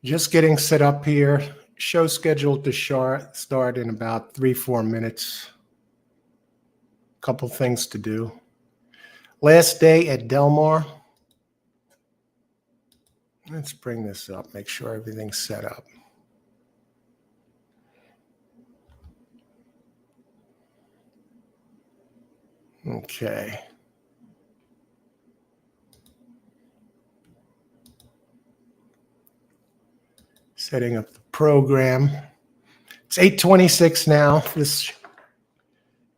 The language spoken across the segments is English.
Just getting set up here. Show scheduled to start in about 3-4 minutes. Couple things to do. Last day at Del Mar. Let's bring this up, make sure everything's set up. Okay. Setting up the program. It's 8:26 now. This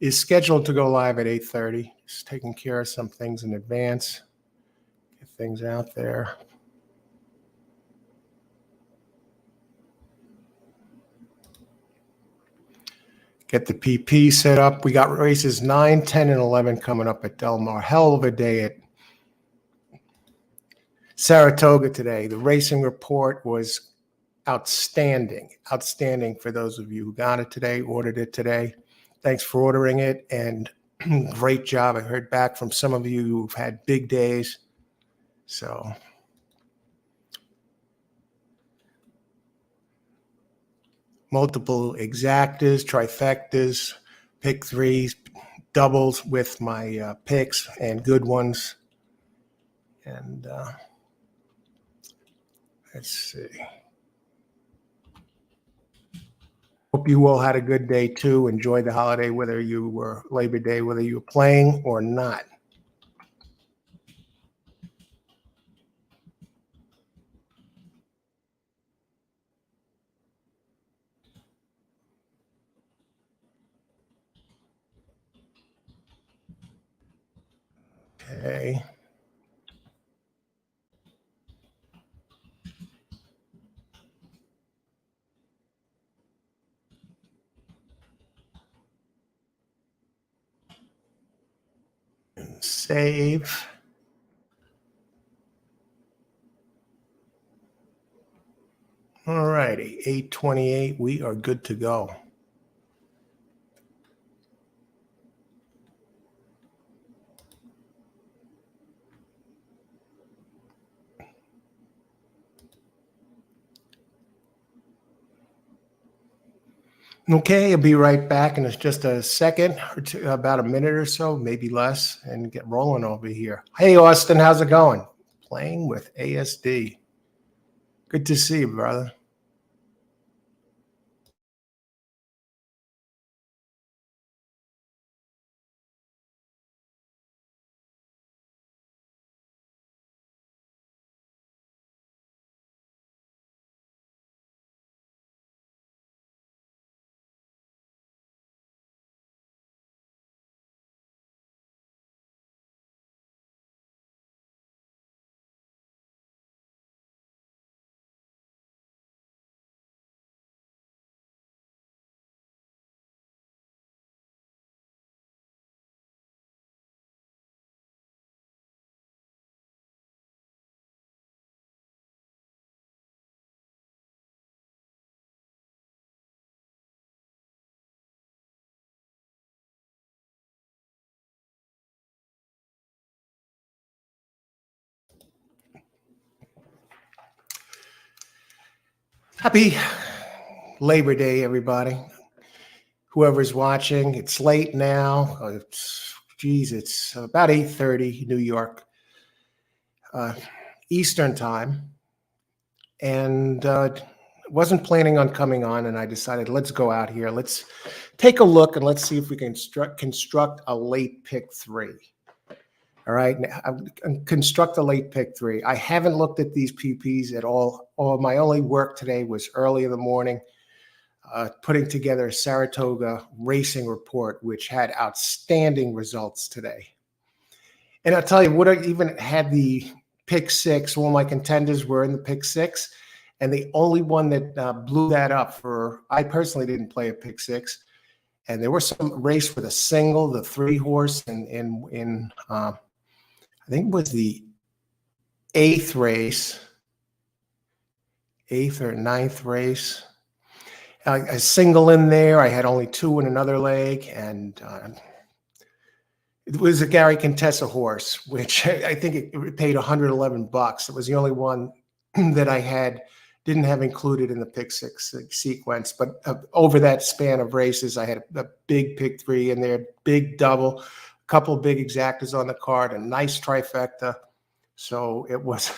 is scheduled to go live at 8:30. Just taking care of some things in advance. Get things out there. Get the PP set up. We got races 9, 10, and 11 coming up at Del Mar. Hell of a day at Saratoga today. The racing report was outstanding. Outstanding for those of you who got it today, ordered it today. Thanks for ordering it, and great job. I heard back from some of you who've had big days. So multiple exactas, trifectas, pick threes, doubles with my picks and good ones. And let's see. Hope you all had a good day too. Enjoy the holiday, whether you were Labor Day, whether you were playing or not. Okay. And save. All righty, 8:28. We are good to go. Okay, I'll be right back in just a second or two, about a minute or so, maybe less, and get rolling over here. Hey, Austin, how's it going? Playing with ASD. Good to see you, brother. Happy Labor Day, everybody. Whoever's watching, it's late now. It's about 8:30 New York Eastern time. And wasn't planning on coming on, and I decided, let's go out here. Let's take a look, and let's see if we can construct a late pick three. All right, construct a late pick three. I haven't looked at these PPs at all. My only work today was early in the morning, putting together a Saratoga racing report, which had outstanding results today. And I'll tell you, what I even had the pick six. All my contenders were in the pick six, and the only one that blew that up I personally didn't play a pick six, and there was some race with a single, the 3-horse, in I think it was the 8th or 9th race. A single in there. I had only 2 in another leg, and it was a Gary Contessa horse, which I think it paid $111. It was the only one that I had didn't have included in the pick six sequence. But over that span of races, I had a big pick three in there, big double, a couple big exactas on the card, a nice trifecta. So it was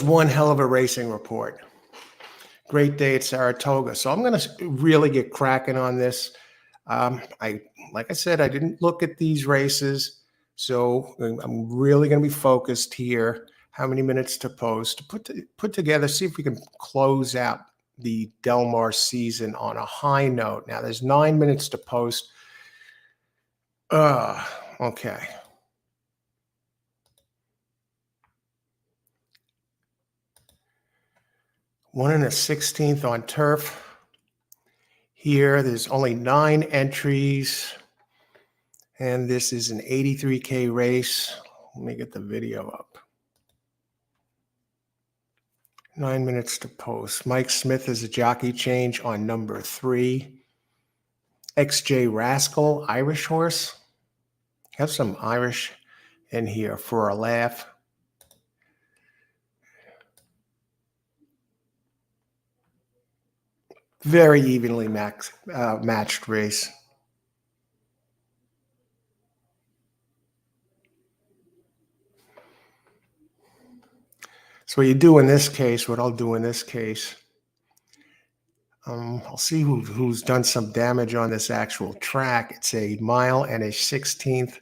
one hell of a racing report. Great day at Saratoga. So I'm going to really get cracking on this. Like I said, I didn't look at these races, so I'm really going to be focused here. How many minutes to post? Put together, see if we can close out the Del Mar season on a high note. Now there's 9 minutes to post. Okay. 1 1/16 on turf. Here, there's only 9 entries, and this is an 83K race. Let me get the video up. 9 minutes to post. Mike Smith is a jockey change on number 3. XJ Rascal, Irish horse. Have some Irish in here for a laugh. Very evenly matched race. So what you do in this case, what I'll do in this case, I'll see who's done some damage on this actual track. It's a 1 1/16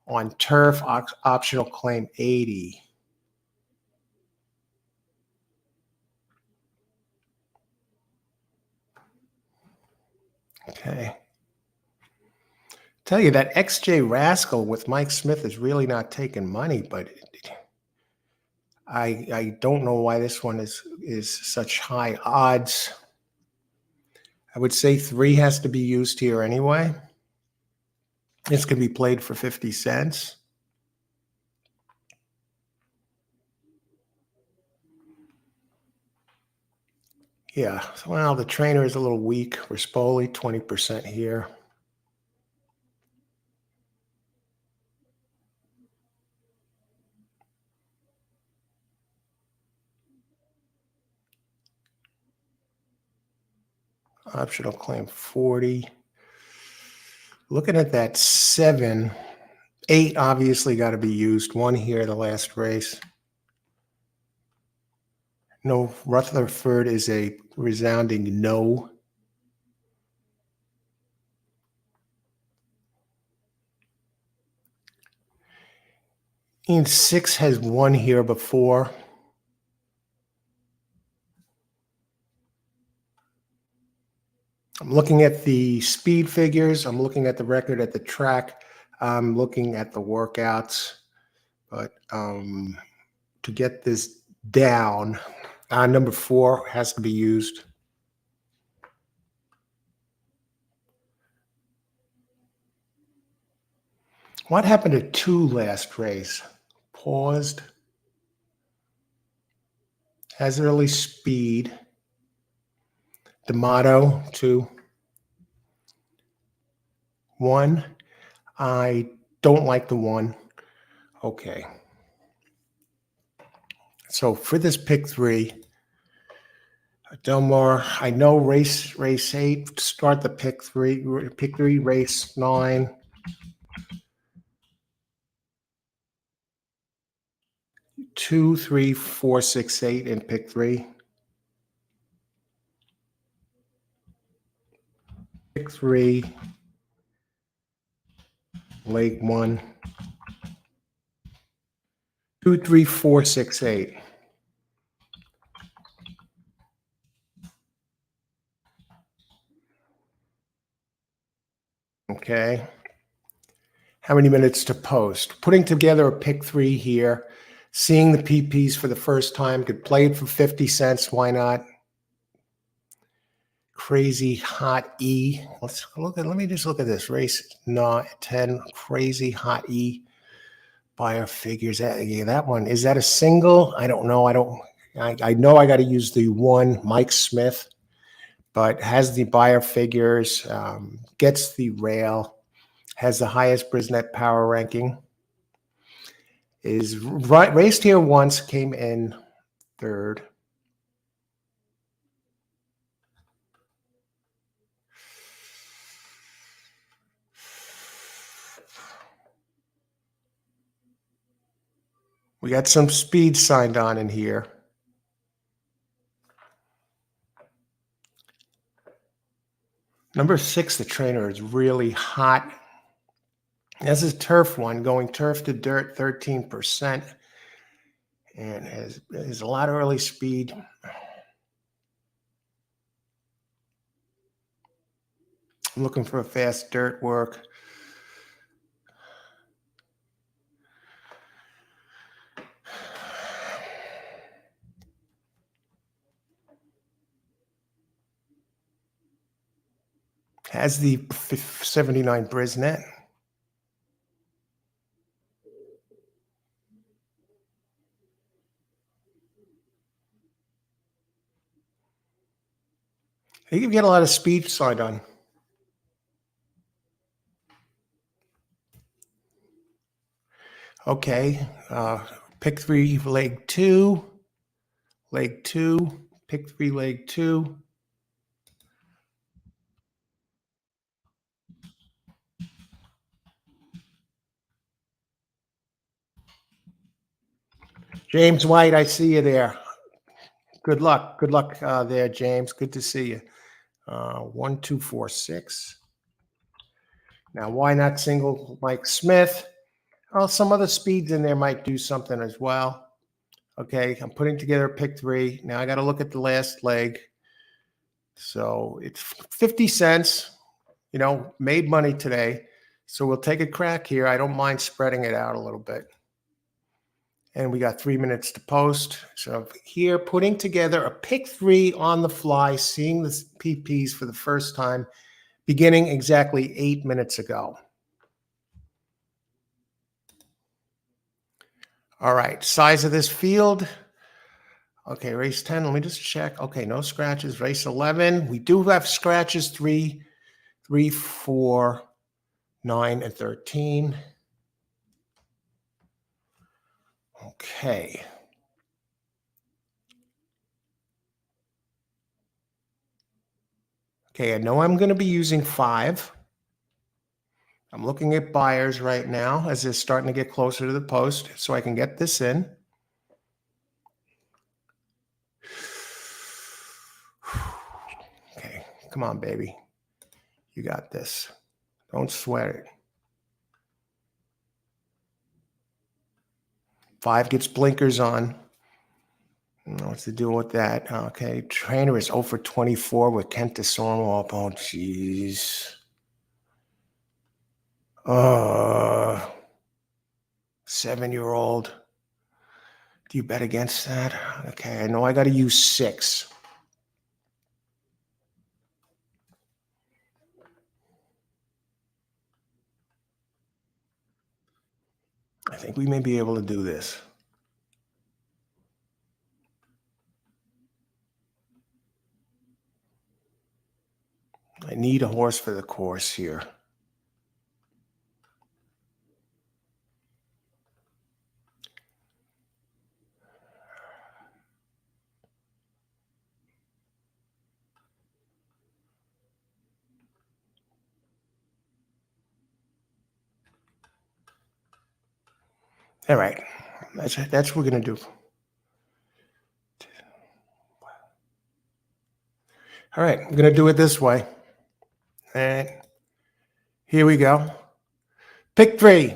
on turf, optional claim 80. Okay. Tell you that XJ Rascal with Mike Smith is really not taking money, but I don't know why this one is such high odds. I would say 3 has to be used here anyway. This can be played for 50 cents. Yeah, well, the trainer is a little weak. Rispoli, 20% here. Optional claim 40. Looking at that 7, 8 obviously got to be used. 1 here, the last race. No, Rutherford is a resounding no. And 6 has 1 here before. I'm looking at the speed figures. I'm looking at the record at the track. I'm looking at the workouts. But to get this down, number 4 has to be used. What happened to 2 last race? Paused. Has early speed. D'Amato, 2. 1. I don't like the 1. Okay. So for this pick 3, Del Mar, I know race 8, start the pick 3, race 9. Two, 3, 4, 6, 8 in pick 3. Pick 3, leg 1. 2, 3, 4, 6, 8. Okay. How many minutes to post? Putting together a pick 3 here, seeing the PPs for the first time, could play it for 50 cents. Why not? Crazy Hot E. Let me just look at this race 10. Crazy Hot E. Buyer figures. Yeah, that one. Is that a single? I don't know. I know I got to use the 1, Mike Smith, but has the buyer figures, gets the rail, has the highest Brisnet power ranking. is raced here once, came in third. We got some speed signed on in here. Number 6, the trainer, is really hot. This is turf one, going turf to dirt, 13%. And has a lot of early speed. I'm looking for a fast dirt work. Has the 79 Brisnet. I think you get a lot of speed signed on. Okay, pick 3, leg 2, pick 3, leg 2. James White, I see you there. Good luck. Good luck there, James. Good to see you. 1, 2, 4, 6. Now, why not single Mike Smith? Well, some other speeds in there might do something as well. Okay, I'm putting together pick 3. Now I got to look at the last leg. So it's 50 cents, made money today. So we'll take a crack here. I don't mind spreading it out a little bit. And we got 3 minutes to post. So here, putting together a pick 3 on the fly, seeing the PPs for the first time, beginning exactly 8 minutes ago. All right, size of this field. Okay, race 10, let me just check. Okay, no scratches. Race 11, we do have scratches, 3, 4, 9, and 13. Okay. Okay, I know I'm going to be using 5. I'm looking at buyers right now as they're starting to get closer to the post so I can get this in. Okay, come on, baby. You got this. Don't sweat it. 5 gets blinkers on. I don't know what to do with that. Okay, trainer is 0 for 24 with Kent DeSormo. Oh, jeez. 7-year-old. Do you bet against that? Okay, I know I got to use 6. I think we may be able to do this. I need a horse for the course here. All right, that's what we're gonna do. All right, I'm gonna do it this way. And here we go. Pick 3.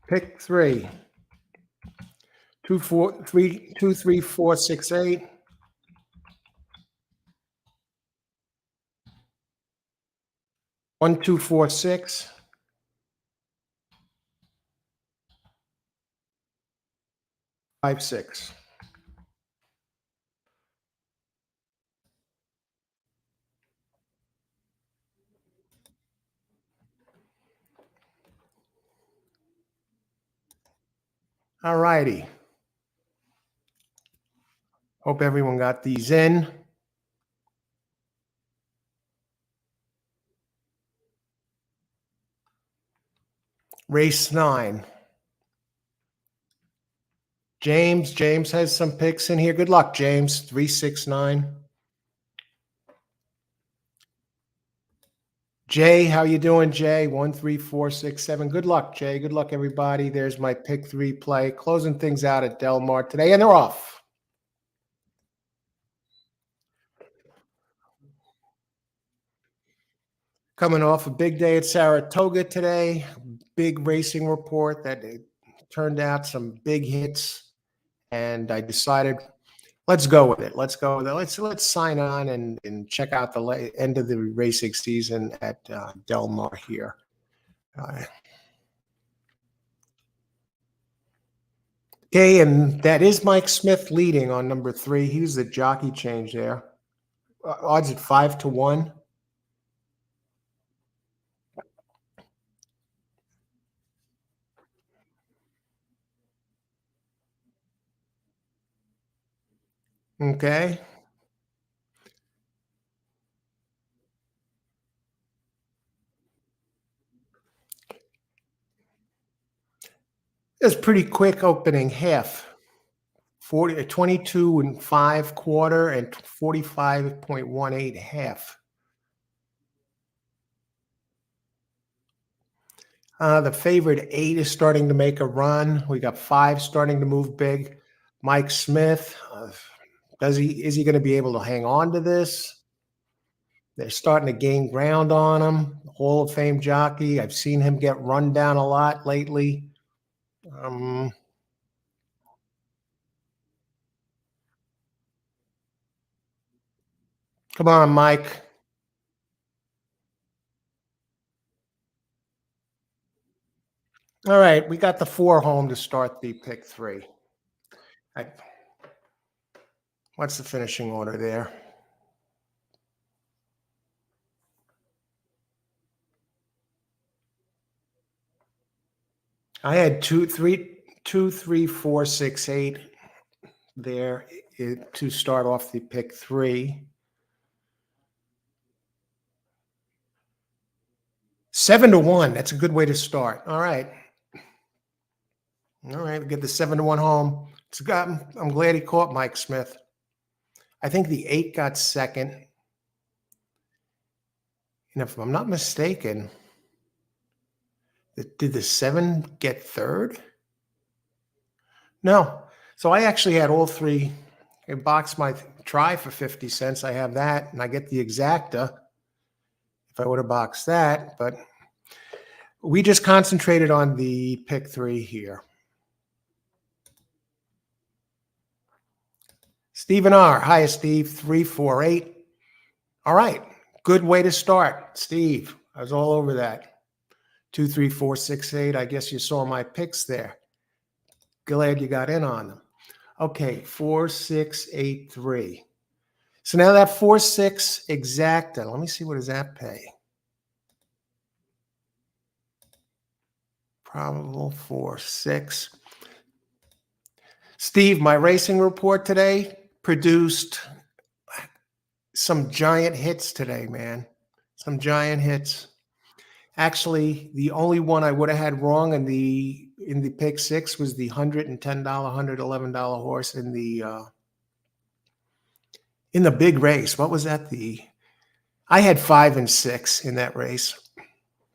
Pick 3. 2, 4, 3, 2, 3, 4, 6, 8. 1, 2, 4, 6. 5, 6. All righty. Hope everyone got these in. Race 9. James has some picks in here. Good luck, James. 369. Jay, how you doing, Jay? 13467. Good luck, Jay. Good luck, everybody. There's my pick 3 play. Closing things out at Del Mar today, and they're off. Coming off a big day at Saratoga today. Big racing report that it turned out some big hits, and I decided let's go with it. Let's go with it. Let's sign on and check out the end of the racing season at Del Mar here. Okay, and that is Mike Smith leading on number 3. He was the jockey change there. Odds at 5-1. Okay. It was pretty quick opening half. 22 and 5 quarter and 45.18 half. The favorite 8 is starting to make a run. We got 5 starting to move big. Mike Smith, is he going to be able to hang on to this? They're starting to gain ground on him. Hall of Fame jockey. I've seen him get run down a lot lately. Come on, Mike. All right, we got the 4 home to start the pick 3. What's the finishing order there? I had 2, 3, 4, 6, 8 there to start off the pick 3. 7-1. That's a good way to start. All right. Get the 7-1 home. I'm glad he caught Mike Smith. I think the 8 got second. And if I'm not mistaken, did the 7 get third? No. So I actually had all 3. I boxed my try for 50 cents. I have that, and I get the exacta if I would have boxed that. But we just concentrated on the pick 3 here. Stephen R. Hi, Steve. 348. All right. Good way to start, Steve. I was all over that. 2, 3, 4, 6, 8. I guess you saw my picks there. Glad you got in on them. Okay, 4, 6, 8, 3. So now that 4, 6 exacta. Let me see, what does that pay? Probable 4, 6. Steve, my racing report today produced some giant hits today, man. Some giant hits. Actually, the only one I would have had wrong in the pick 6 was the $110, $111 horse in the big race. What was that? I had 5 and 6 in that race.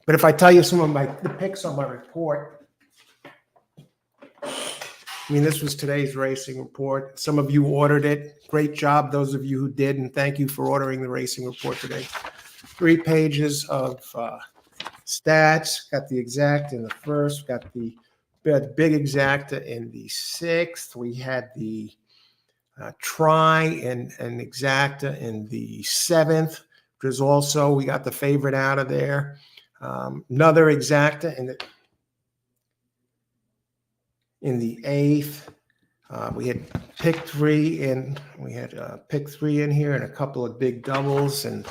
But if I tell you some of the picks on my report, I mean, this was today's racing report. Some of you ordered it. Great job, those of you who did, and thank you for ordering the racing report today. 3 pages of stats. Got the exact in the first. Got the big exacta in the 6th. We had the try and exacta in the 7th. There's also, we got the favorite out of there. Another exacta in the 8th. We had pick 3 and we had pick 3 in here and a couple of big doubles. And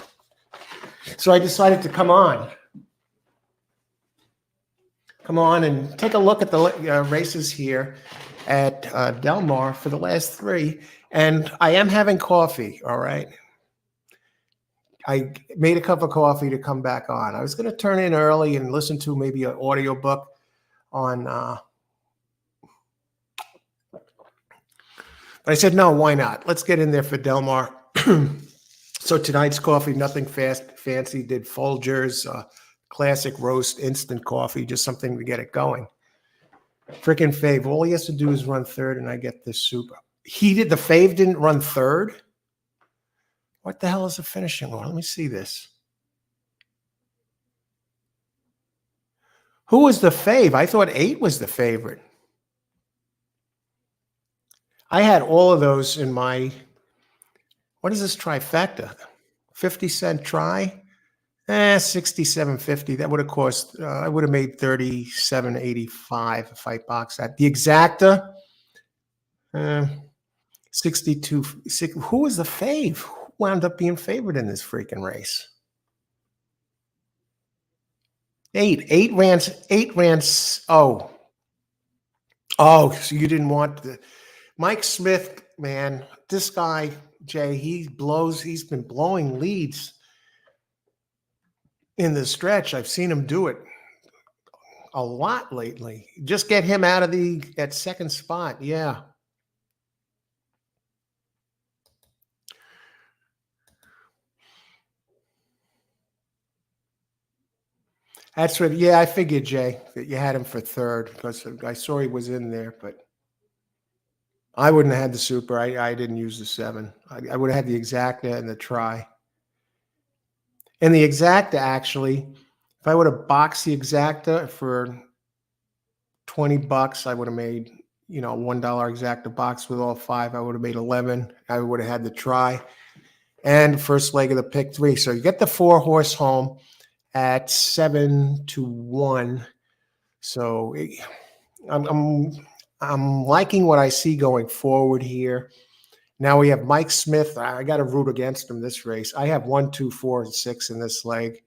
so I decided to come on and take a look at the races here at Del Mar for the last 3. And I am having coffee, all right? I made a cup of coffee to come back on. I was going to turn in early and listen to maybe an audiobook, on. But I said, no, why not? Let's get in there for Del Mar. So tonight's coffee, nothing fancy. Did Folgers, classic roast instant coffee, just something to get it going. Freaking Fave, all he has to do is run third, and I get this super. The Fave didn't run third. What the hell is the finishing order? Let me see this. Who was the Fave? I thought 8 was the favorite. I had all of those in my, what is this trifecta? 50-cent try? 67.50. That would have cost, I would have made 37.85 if I boxed that. The exacta, 62. Who was the Fave? Who wound up being favored in this freaking race? 8. 8 ran. 8 ran. Oh, so you didn't want the Mike Smith, man. This guy, Jay, he's been blowing leads in the stretch. I've seen him do it a lot lately. Just get him out of at second spot. Yeah. That's what, yeah, I figured, Jay, that you had him for third because I saw he was in there, but I wouldn't have had the super. I didn't use the 7. I would have had the exacta and the try. And the exacta, actually, if I would have boxed the exacta for $20, I would have made, $1 exacta box with all 5. I would have made 11. I would have had the try and first leg of the pick 3. So you get the 4-horse home at 7-1. So I'm liking what I see going forward here. Now we have Mike Smith. I got to root against him this race. I have 1, 2, 4, and 6 in this leg.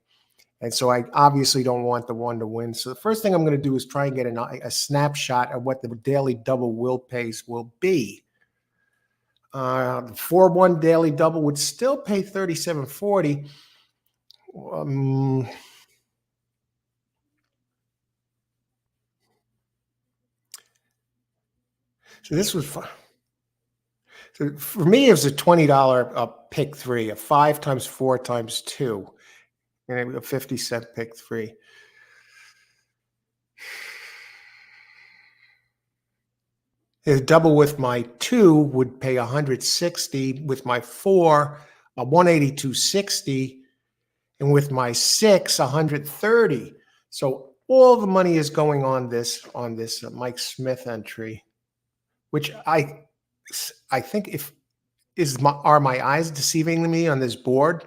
And so I obviously don't want the 1 to win. So the first thing I'm going to do is try and get a snapshot of what the daily double will pace will be. The 4-1 daily double would still pay $37.40. So this was fun. So for me, it was a $20 pick 3, a 5 times 4 times 2, and a 50-cent pick 3. The double with my 2 would pay $160. With my 4, $182.60, and with my 6, $130. So all the money is going on this Mike Smith entry, which I think are my eyes deceiving me on this board?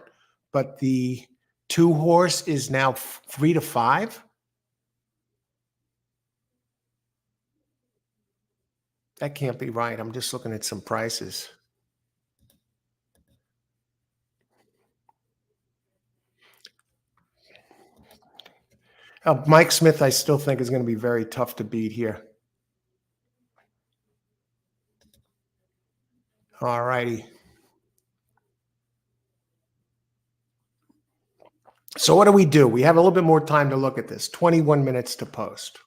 But the 2-horse is now 3 to 5. That can't be right. I'm just looking at some prices. Mike Smith, I still think is going to be very tough to beat here. All righty. So what do? We have a little bit more time to look at this. 21 minutes to post.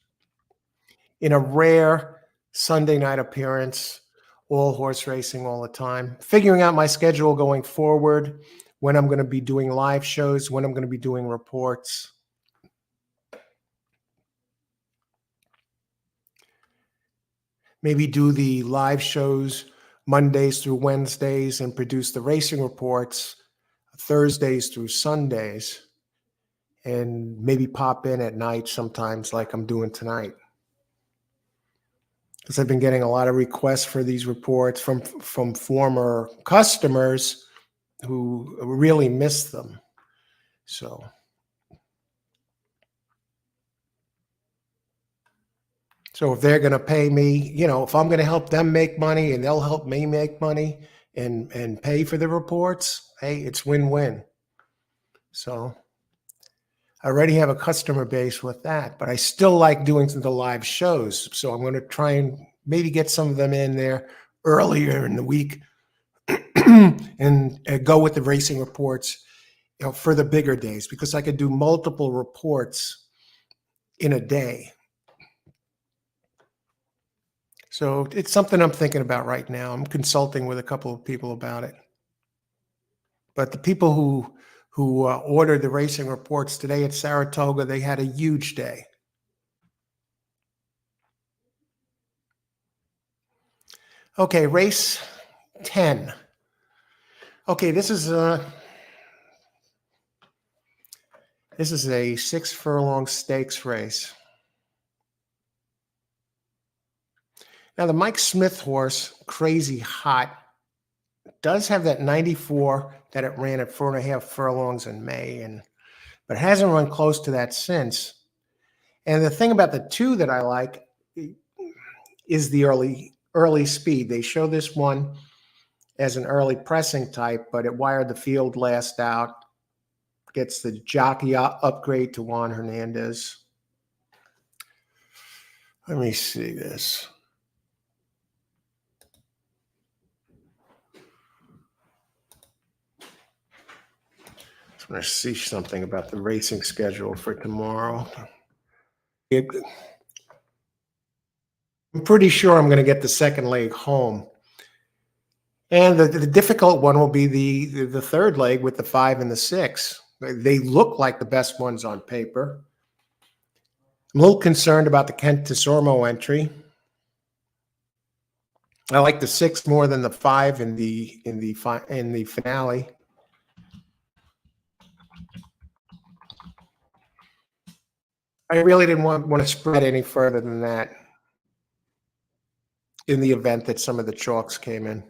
In a rare Sunday night appearance, all horse racing all the time. Figuring out my schedule going forward, when I'm going to be doing live shows, when I'm going to be doing reports. Maybe do the live shows Mondays through Wednesdays and produce the racing reports Thursdays through Sundays, and maybe pop in at night sometimes like I'm doing tonight. Because I've been getting a lot of requests for these reports from former customers who really miss them. So if they're going to pay me, if I'm going to help them make money and they'll help me make money and pay for the reports, hey, it's win-win. So I already have a customer base with that, but I still like doing the live shows. So I'm going to try and maybe get some of them in there earlier in the week and go with the racing reports, for the bigger days, because I could do multiple reports in a day. So it's something I'm thinking about right now. I'm consulting with a couple of people about it. But the people who ordered the racing reports today at Saratoga, they had a huge day. Okay, race 10. Okay, this is a 6 furlong stakes race. Now the Mike Smith horse, Crazy Hot, does have that 94 that it ran at 4.5 furlongs in May, but it hasn't run close to that since. And the thing about the two that I like is the early speed. They show this one as an early pressing type, but it wired the field last out, gets the jockey upgrade to Juan Hernandez. Let me see this. I'm going to see something about the racing schedule for tomorrow. I'm pretty sure I'm going to get the second leg home. And the difficult one will be the third leg with the 5 and the 6. They look like the best ones on paper. I'm a little concerned about the Kent Desormo entry. I like the 6 more than the 5 in the finale. I really didn't want to spread any further than that in the event that some of the chalks came in.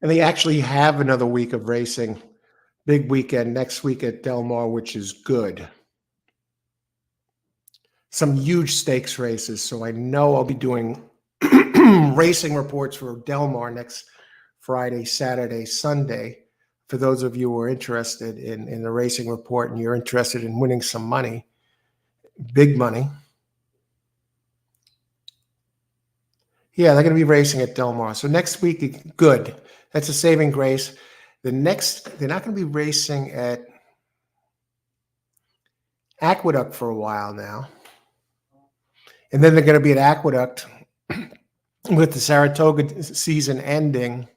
And they actually have another week of racing, big weekend next week at Del Mar, which is good. Some huge stakes races. So I know I'll be doing racing reports for Del Mar next Friday, Saturday, Sunday. For those of you who are interested in the racing report and you're interested in winning some money, big money. Yeah, they're going to be racing at Del Mar. So next week, good. That's a saving grace. They're not going to be racing at Aqueduct for a while now. And then they're going to be at Aqueduct with the Saratoga season ending.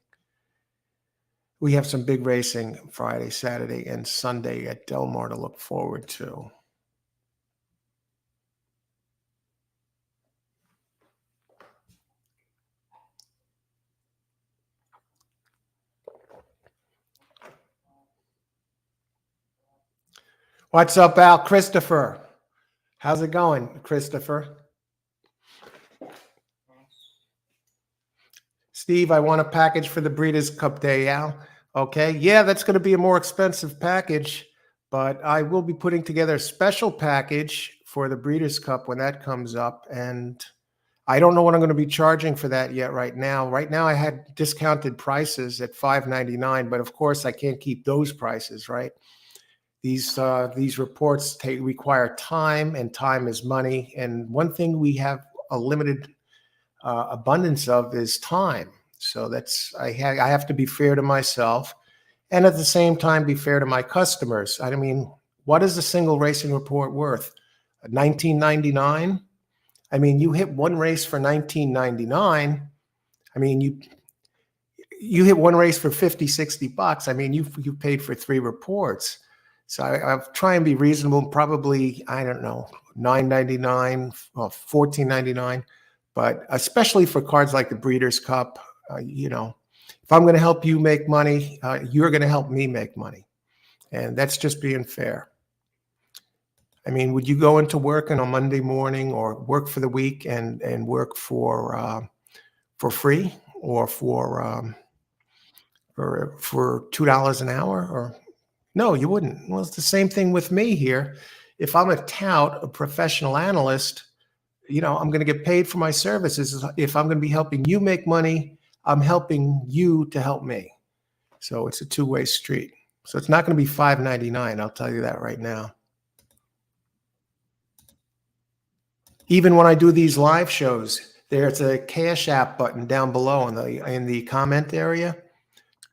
We have some big racing Friday, Saturday, and Sunday at Del Mar to look forward to. What's up, Al? Christopher. How's it going, Christopher? Steve, I want a package for the Breeders' Cup Day, Al. Okay. Yeah, that's going to be a more expensive package, but I will be putting together a special package for the Breeders' Cup when that comes up. And I don't know what I'm going to be charging for that yet right now. Right now, I had discounted prices at $5.99, but of course, I can't keep those prices, right? These reports require time, and time is money. And one thing we have a limited abundance of is time. So I have to be fair to myself, and at the same time be fair to my customers. I mean, what is a single racing report worth? $19.99? I mean, you hit one race for $19.99. I mean, you hit one race for 50, 60 bucks. I mean, you paid for 3 reports. So I try and be reasonable, probably, I don't know, $9.99, well, $14.99. But especially for cards like the Breeders' Cup, if I'm going to help you make money, you're going to help me make money. And that's just being fair. I mean, would you go into work on a Monday morning or work for the week and work for free or for $2 an hour? Or no, you wouldn't. Well, it's the same thing with me here. If I'm a tout, a professional analyst, I'm going to get paid for my services. If I'm going to be helping you make money, I'm helping you to help me. So it's a two-way street. So it's not going to be $5.99. I'll tell you that right now. Even when I do these live shows, there's a Cash App button down below in the comment area.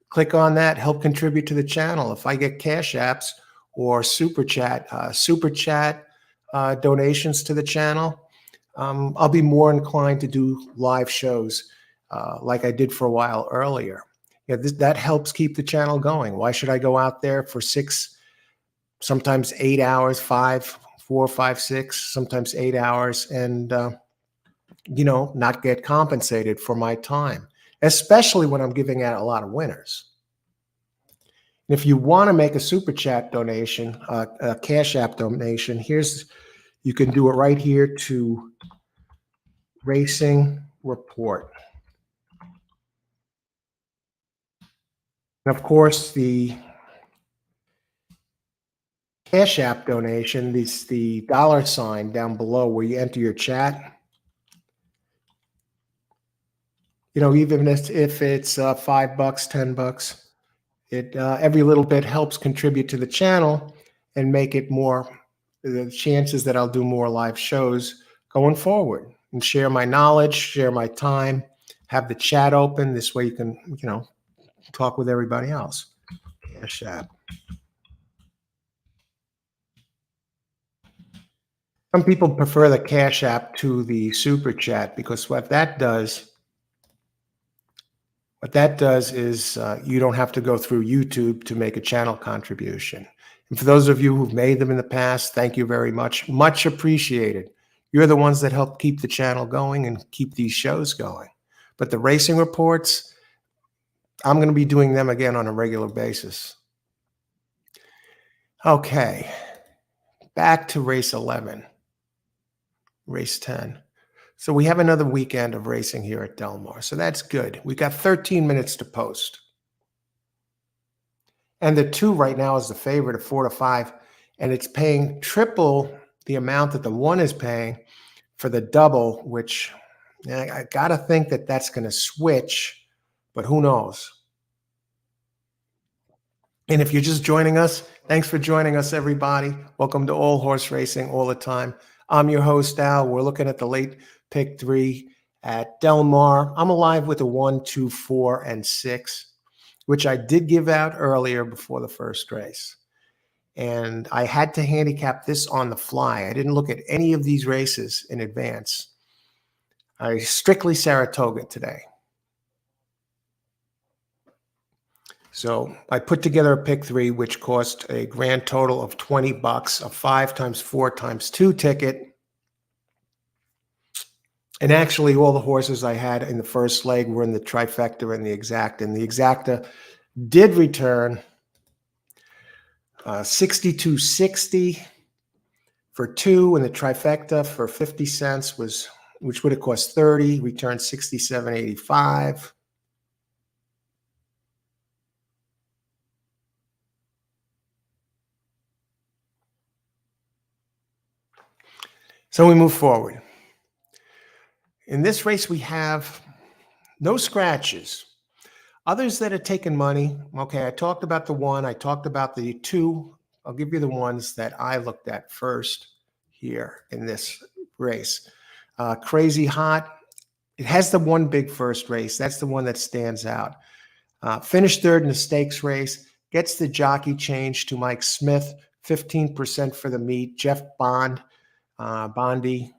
Click on that, help contribute to the channel. If I get Cash Apps or Super Chat donations to the channel, I'll be more inclined to do live shows like I did for a while earlier. That helps keep the channel going. Why should I go out there for 6, sometimes 8 hours, 5, 4, 5, 6, sometimes 8 hours, and not get compensated for my time, especially when I'm giving out a lot of winners. And if you want to make a Super Chat donation, a Cash App donation, you can do it right here to Racing Report. And of course, the Cash App donation, the $ down below where you enter your chat. Even if it's $5, $10, every little bit helps contribute to the channel and make it more, the chances that I'll do more live shows going forward and share my knowledge, share my time, have the chat open. This way you can, talk with everybody else. Cash App. Some people prefer the Cash App to the Super Chat because what that does is you don't have to go through YouTube to make a channel contribution. And for those of you who've made them in the past, thank you very much. Much appreciated. You're the ones that help keep the channel going and keep these shows going. But the racing reports, I'm going to be doing them again on a regular basis. Okay, back to race 11, race 10. So we have another weekend of racing here at Del Mar. So that's good. We got 13 minutes to post. And the 2 right now is the favorite of 4 to 5. And it's paying triple the amount that the 1 is paying for the double, which I got to think that that's going to switch, but who knows? And if you're just joining us, thanks for joining us, everybody. Welcome to All Horse Racing All the Time. I'm your host, Al. We're looking at the late pick 3 at Del Mar. I'm alive with a 1, 2, 4, and 6, which I did give out earlier before the first race. And I had to handicap this on the fly. I didn't look at any of these races in advance. I strictly Saratoga today. So I put together a pick 3, which cost a grand total of $20, a 5 times 4 times 2 ticket. And actually, all the horses I had in the first leg were in the trifecta and the exacta. And the exacta did return 62.60 for 2, and the trifecta for 50 cents which would have cost 30, returned 67.85. So we move forward. In this race, we have no scratches. Others that have taken money, okay, I talked about the 1, I talked about the 2. I'll give you the ones that I looked at first here in this race. Crazy Hot, it has the 1 big first race. That's the one that stands out. Finished 3rd in the stakes race, gets the jockey change to Mike Smith, 15% for the meet. Jeff Bondy,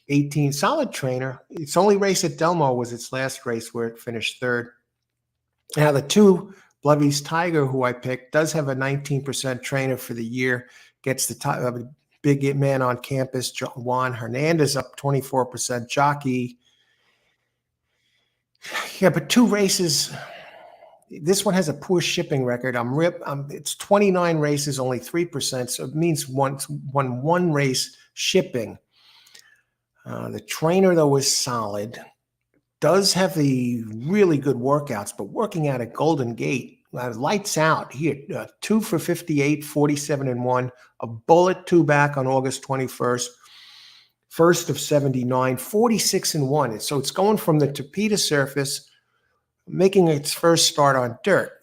18, solid trainer. Its only race at Del Mar was its last race where it finished 3rd. Now the 2, Blovey's Tiger, who I picked, does have a 19% trainer for the year, gets the big man on campus, Juan Hernandez, up 24%. Jockey, yeah, but 2 races. This one has a poor shipping record. It's 29 races, only 3%, so it means won 1 race shipping. The trainer, though, is solid. Does have the really good workouts, but working out at Golden Gate, lights out here. 2 for 58, 47-1, a bullet 2 back on August 21st, first of 79, 46-1. So it's going from the Tapeta surface, making its first start on dirt.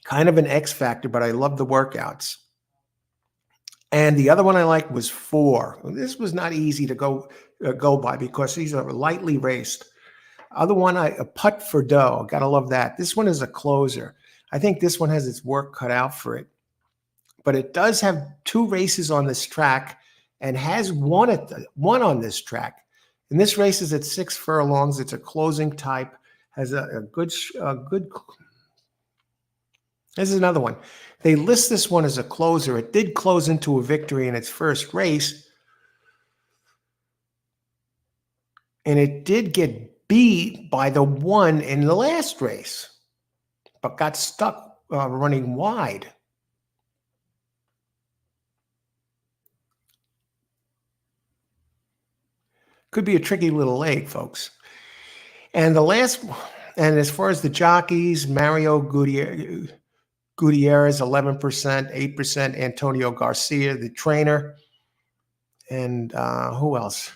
Kind of an X factor, but I love the workouts. And the other one I liked was 4. This was not easy to go by because these are lightly raced. Other one, a putt for dough. Gotta love that. This one is a closer. I think this one has its work cut out for it. But it does have 2 races on this track and has one on this track. And this race is at 6 furlongs. It's a closing type. Has a good. This is another one. They list this one as a closer. It did close into a victory in its first race. And it did get beat by the one in the last race, but got stuck running wide. Could be a tricky little leg, folks. And as far as the jockeys, Mario Gutierrez, 11%, 8%, Antonio Garcia, the trainer. And who else?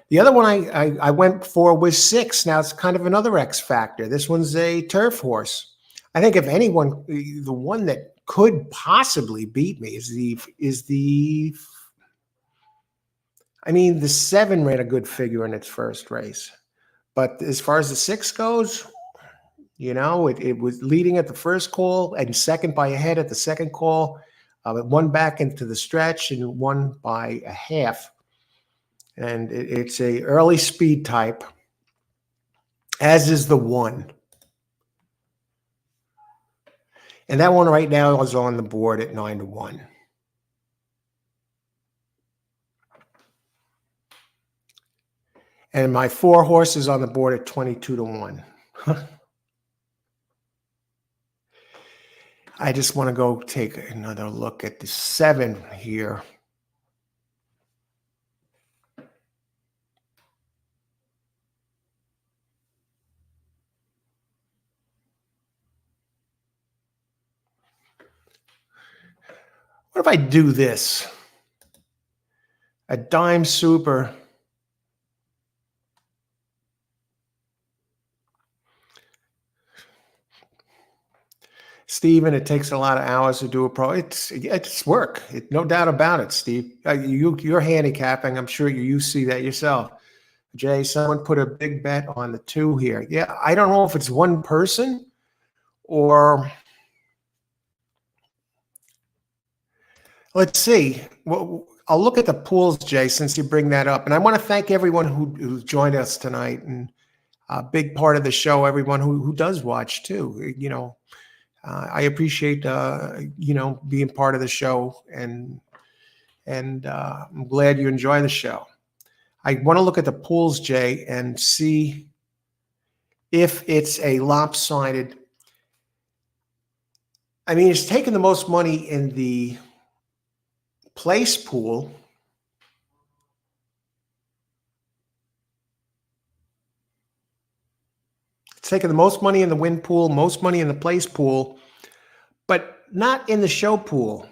The other one I went for was 6. Now it's kind of another X factor. This one's a turf horse. I think if anyone, the one that could possibly beat me is the. I mean, the 7 ran a good figure in its first race, but as far as the 6 goes, it was leading at the first call and second by a head at the second call. It won back into the stretch and won by a half. And it's a early speed type, as is the 1. And that one right now is on the board at 9-1. And my 4 horses on the board at 22-1. I just want to go take another look at the 7 here. What if I do this? A dime super. Stephen, it takes a lot of hours to do a pro. It's work. No doubt about it, Steve. You're handicapping. I'm sure you see that yourself. Jay, someone put a big bet on the 2 here. Yeah, I don't know if it's one person or let's see. Well, I'll look at the pools, Jay, since you bring that up. And I want to thank everyone who joined us tonight, and a big part of the show, everyone who does watch too. I appreciate being part of the show, and I'm glad you enjoy the show. I want to look at the pools, Jay, and see if it's a lopsided. I mean, it's taken the most money in the place pool. It's taken the most money in the win pool, most money in the place pool, but not in the show pool.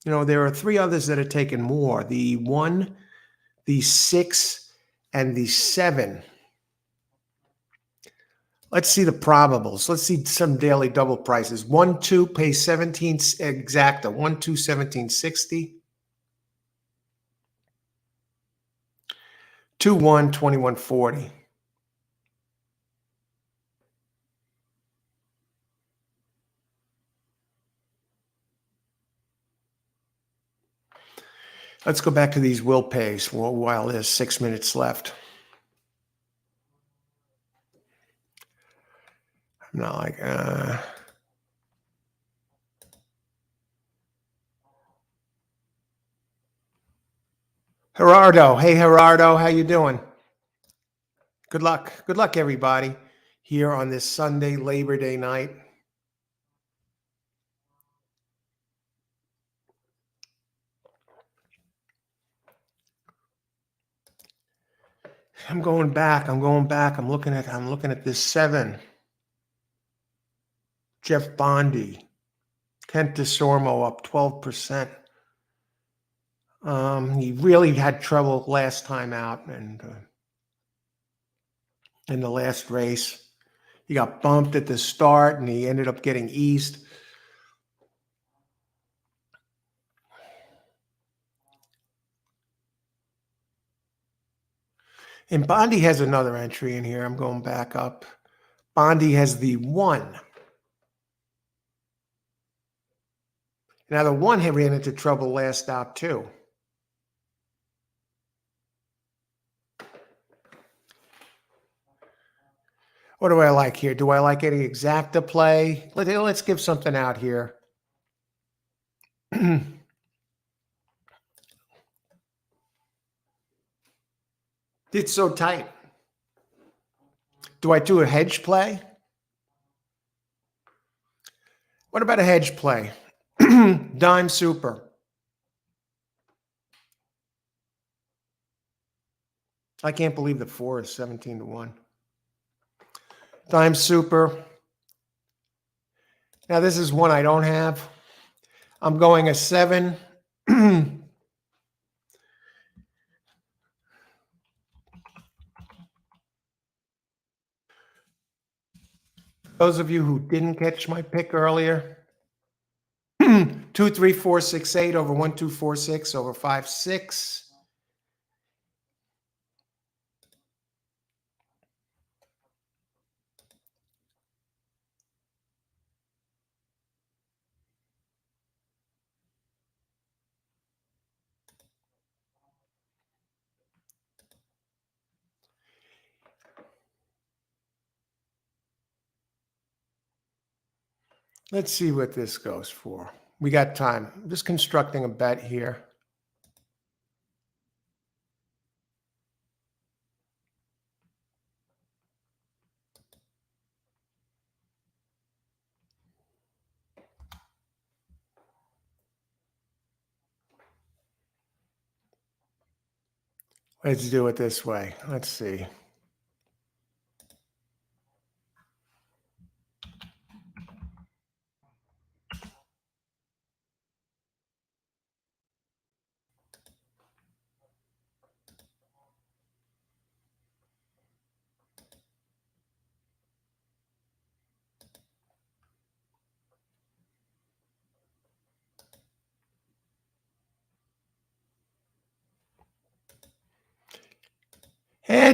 There are 3 others that are taking more. The 1, the 6, and the 7. Let's see the probables. Let's see some daily double prices. 1, 2 pays 17 exacta. 1, 2, 17.60. 2, 1, 21.40. Let's go back to these will pays while there's 6 minutes left. I'm not like, Gerardo. Hey, Gerardo, how you doing? Good luck. Good luck, everybody, here on this Sunday, Labor Day night. I'm going back. I'm looking at this 7. Jeff Bondi. Kent DeSormo up 12%. He really had trouble last time out, and in the last race, he got bumped at the start, and he ended up getting eased. And Bondi has another entry in here. I'm going back up. Bondi has the 1. Now, the 1 had ran into trouble last out, too. What do I like here? Do I like any exacta play? Let's give something out here. It's so tight. Do I do a hedge play? What about a hedge play? Dime super. I can't believe the 4 is 17-1. Dime super. Now, this is one I don't have. I'm going a 7. Those of you who didn't catch my pick earlier, 2, 3, 4, 6, 8 over 1, 2, 4, 6 over 5, 6. Let's see what this goes for. We got time. I'm just constructing a bet here. Let's do it this way. Let's see.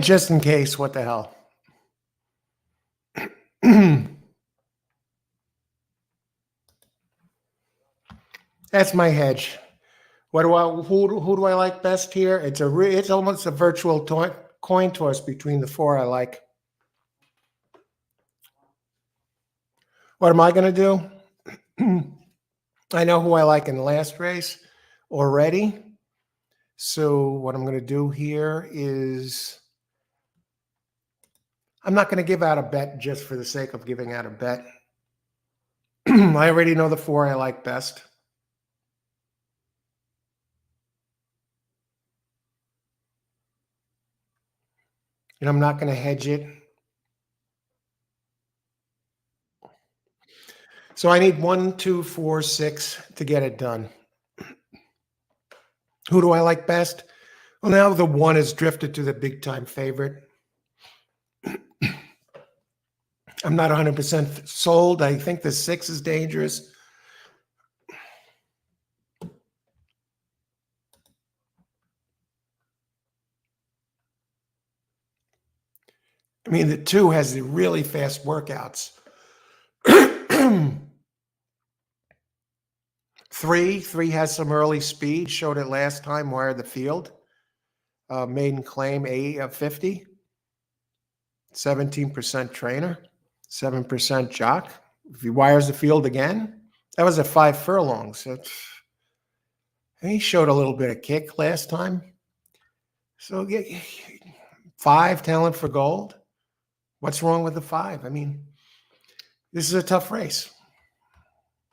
Just in case, what the hell. That's my hedge. Who do I like best here? It's almost a virtual coin toss between the 4 I like. What am I going to do? I know who I like in the last race already. So what I'm going to do here is I'm not going to give out a bet just for the sake of giving out a bet. I already know the 4 I like best. And I'm not going to hedge it. So I need 1, 2, 4, 6 to get it done. Who do I like best? Well, now the 1 has drifted to the big time favorite. I'm not 100% sold. I think the 6 is dangerous. I mean, the 2 has the really fast workouts. 3 has some early speed. Showed it last time. Wired the field. Maiden claim A of 50. 17% trainer. 7% jock. If he wires the field again, that was at 5 furlongs. He showed a little bit of kick last time. So 5 talent for gold. What's wrong with the 5? I mean, this is a tough race.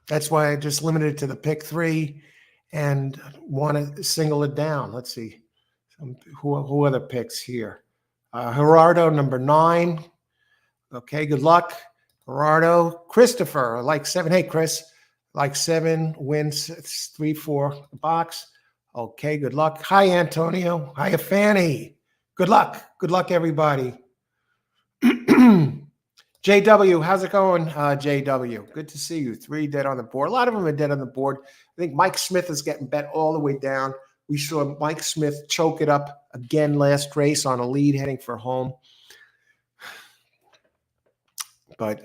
That's why I just limited it to the pick 3 and want to single it down. Let's see. Who are the picks here? Gerardo, number 9. Okay, good luck. Gerardo. Christopher, like 7. Hey, Chris. Like 7, wins 3, 4 box. Okay, good luck. Hi, Antonio. Hi, Fanny. Good luck. Good luck, everybody. JW, how's it going, JW? Good to see you. 3 dead on the board. A lot of them are dead on the board. I think Mike Smith is getting bet all the way down. We saw Mike Smith choke it up again last race on a lead heading for home. But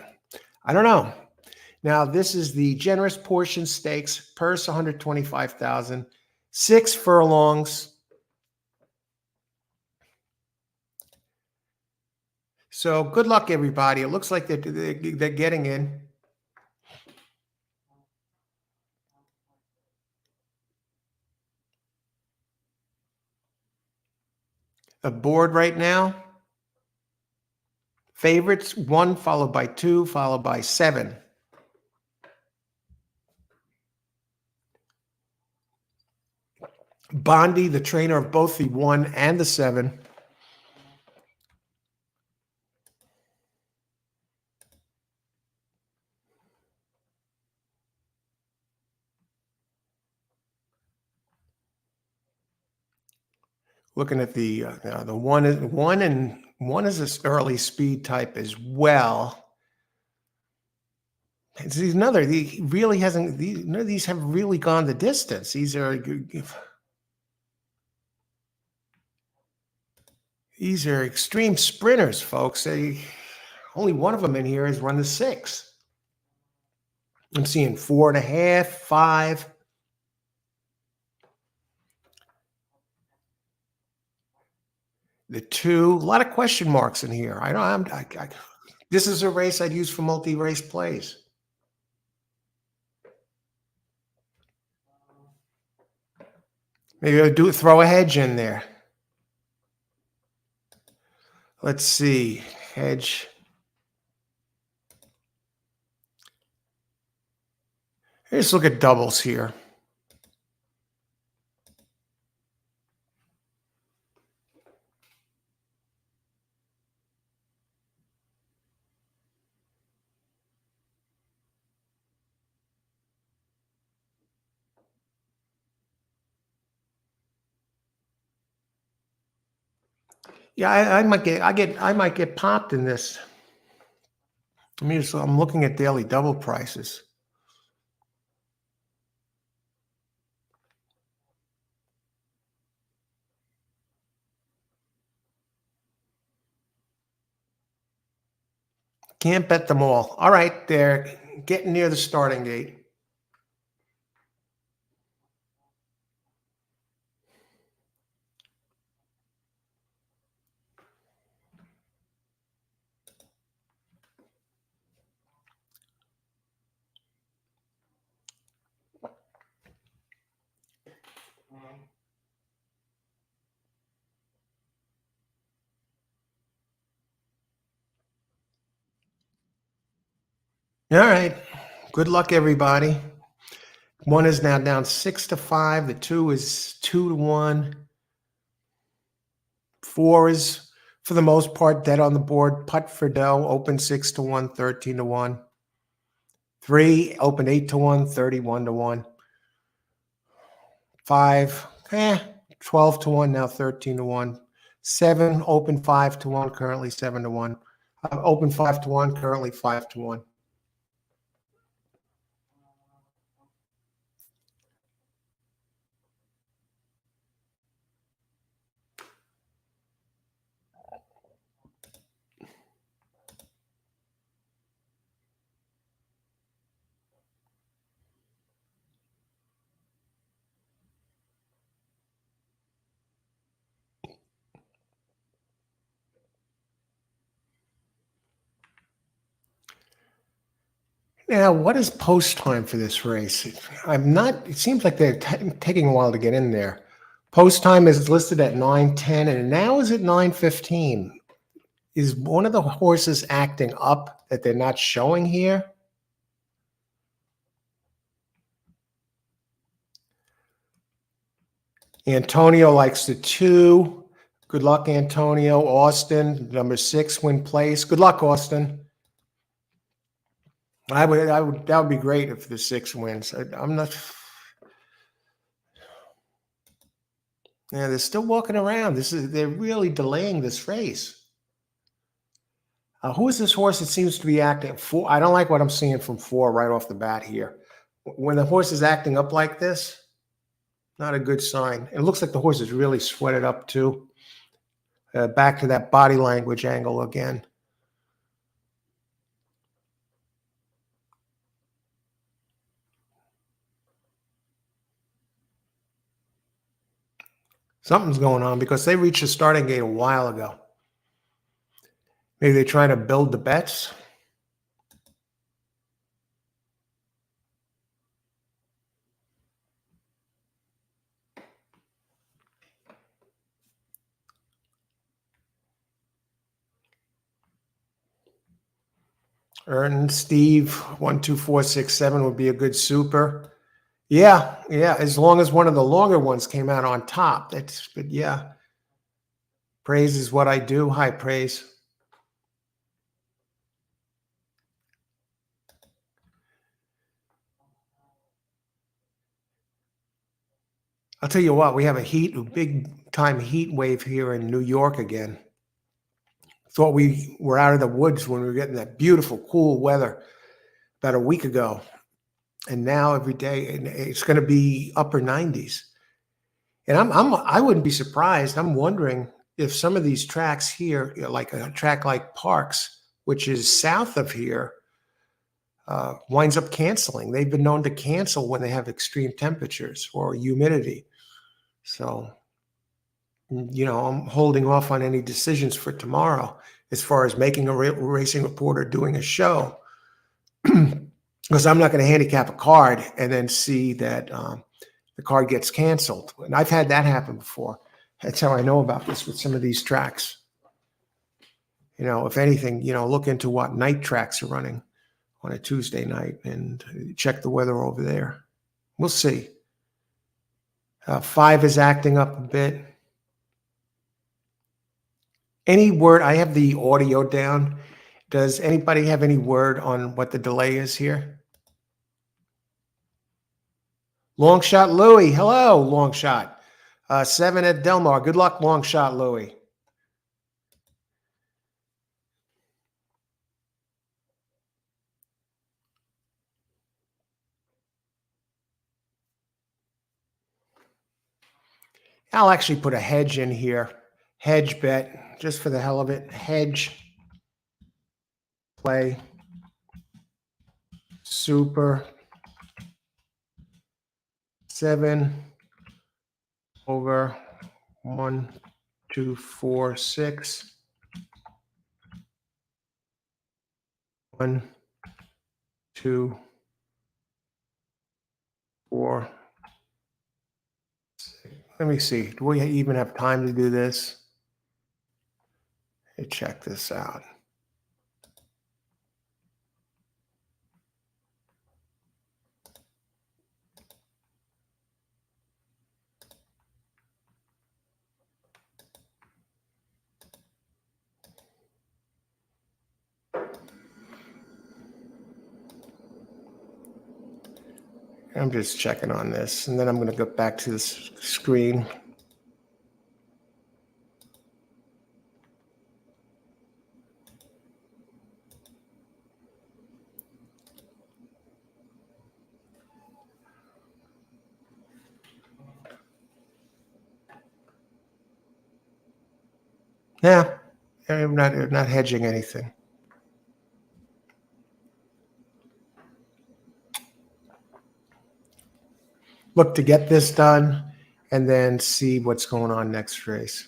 I don't know. Now, this is the generous portion stakes, purse 125,000, 6 furlongs. So good luck, everybody. It looks like they're getting in. A board right now. Favorites, 1 followed by 2, followed by 7. Bondi, the trainer of both the 1 and the 7. Looking at the 1 is this early speed type as well. It's another. He really hasn't. None of these have really gone the distance. These are extreme sprinters, folks. Only one of them in here has run the 6. I'm seeing 4.5, 5. The 2. A lot of question marks in here. This is a race I'd use for multi-race plays. Maybe I'll throw a hedge in there. Let's see. Hedge. Let's look at doubles here. Yeah, I might get popped in this. I'm looking at daily double prices. Can't bet them all. All right, they're getting near the starting gate. All right. Good luck, everybody. 1 is now down 6-5. The 2 is 2-1. 4 is, for the most part, dead on the board. Putt for dough, open 6-1, 13-1. 3, open 8-1, 31-1. 5, 12-1, now 13-1. 7, open 5-1, currently 7-1. Open 5-1, currently 5-1. Now, what is post time for this race? It seems like they're taking a while to get in there. Post time is listed at 9:10, and now is at 9:15. Is one of the horses acting up that they're not showing here? Antonio likes the 2. Good luck, Antonio. Austin, number 6, win place. Good luck, Austin. That would be great if the 6 wins. I'm not. Yeah, they're still walking around. They're really delaying this race. Who is this horse that seems to be acting? 4. I don't like what I'm seeing from 4 right off the bat here. When the horse is acting up like this, Not a good sign. It looks like the horse is really sweated up too. Back to that body language angle again. Something's going on because they reached the starting gate a while ago. Maybe they're trying to build the bets. Ern, Steve, 12467 would be a good super. Yeah, yeah. As long as one of the longer ones came out on top. That's but yeah. Praise is what I do. High praise. I'll tell you what, we have a big time heat wave here in New York again. Thought we were out of the woods when we were getting that beautiful, cool weather about a week ago. And now every day it's going to be upper 90s. And I wouldn't be surprised. I'm wondering if some of these tracks here, like a track like Parks, which is south of here, winds up canceling. They've been known to cancel when they have extreme temperatures or humidity. So, I'm holding off on any decisions for tomorrow as far as making a racing report or doing a show, because I'm not going to handicap a card and then see that the card gets canceled. And I've had that happen before. That's how I know about this with some of these tracks. If anything, look into what night tracks are running on a Tuesday night and check the weather over there. We'll see. 5 is acting up a bit. Any word? I have the audio down. Does anybody have any word on what the delay is here? Long shot Louie. Hello, long shot. 7 at Delmar. Good luck, long shot Louie. I'll actually put a hedge in here. Hedge bet, just for the hell of it. Hedge. Play. Super. 7 over 1, 2, 4, 6. 1, 2, 4. Let me see. Do we even have time to do this? Hey, check this out. I'm just checking on this, and then I'm going to go back to the screen. Yeah, I'm not hedging anything. Look to get this done and then see what's going on next race.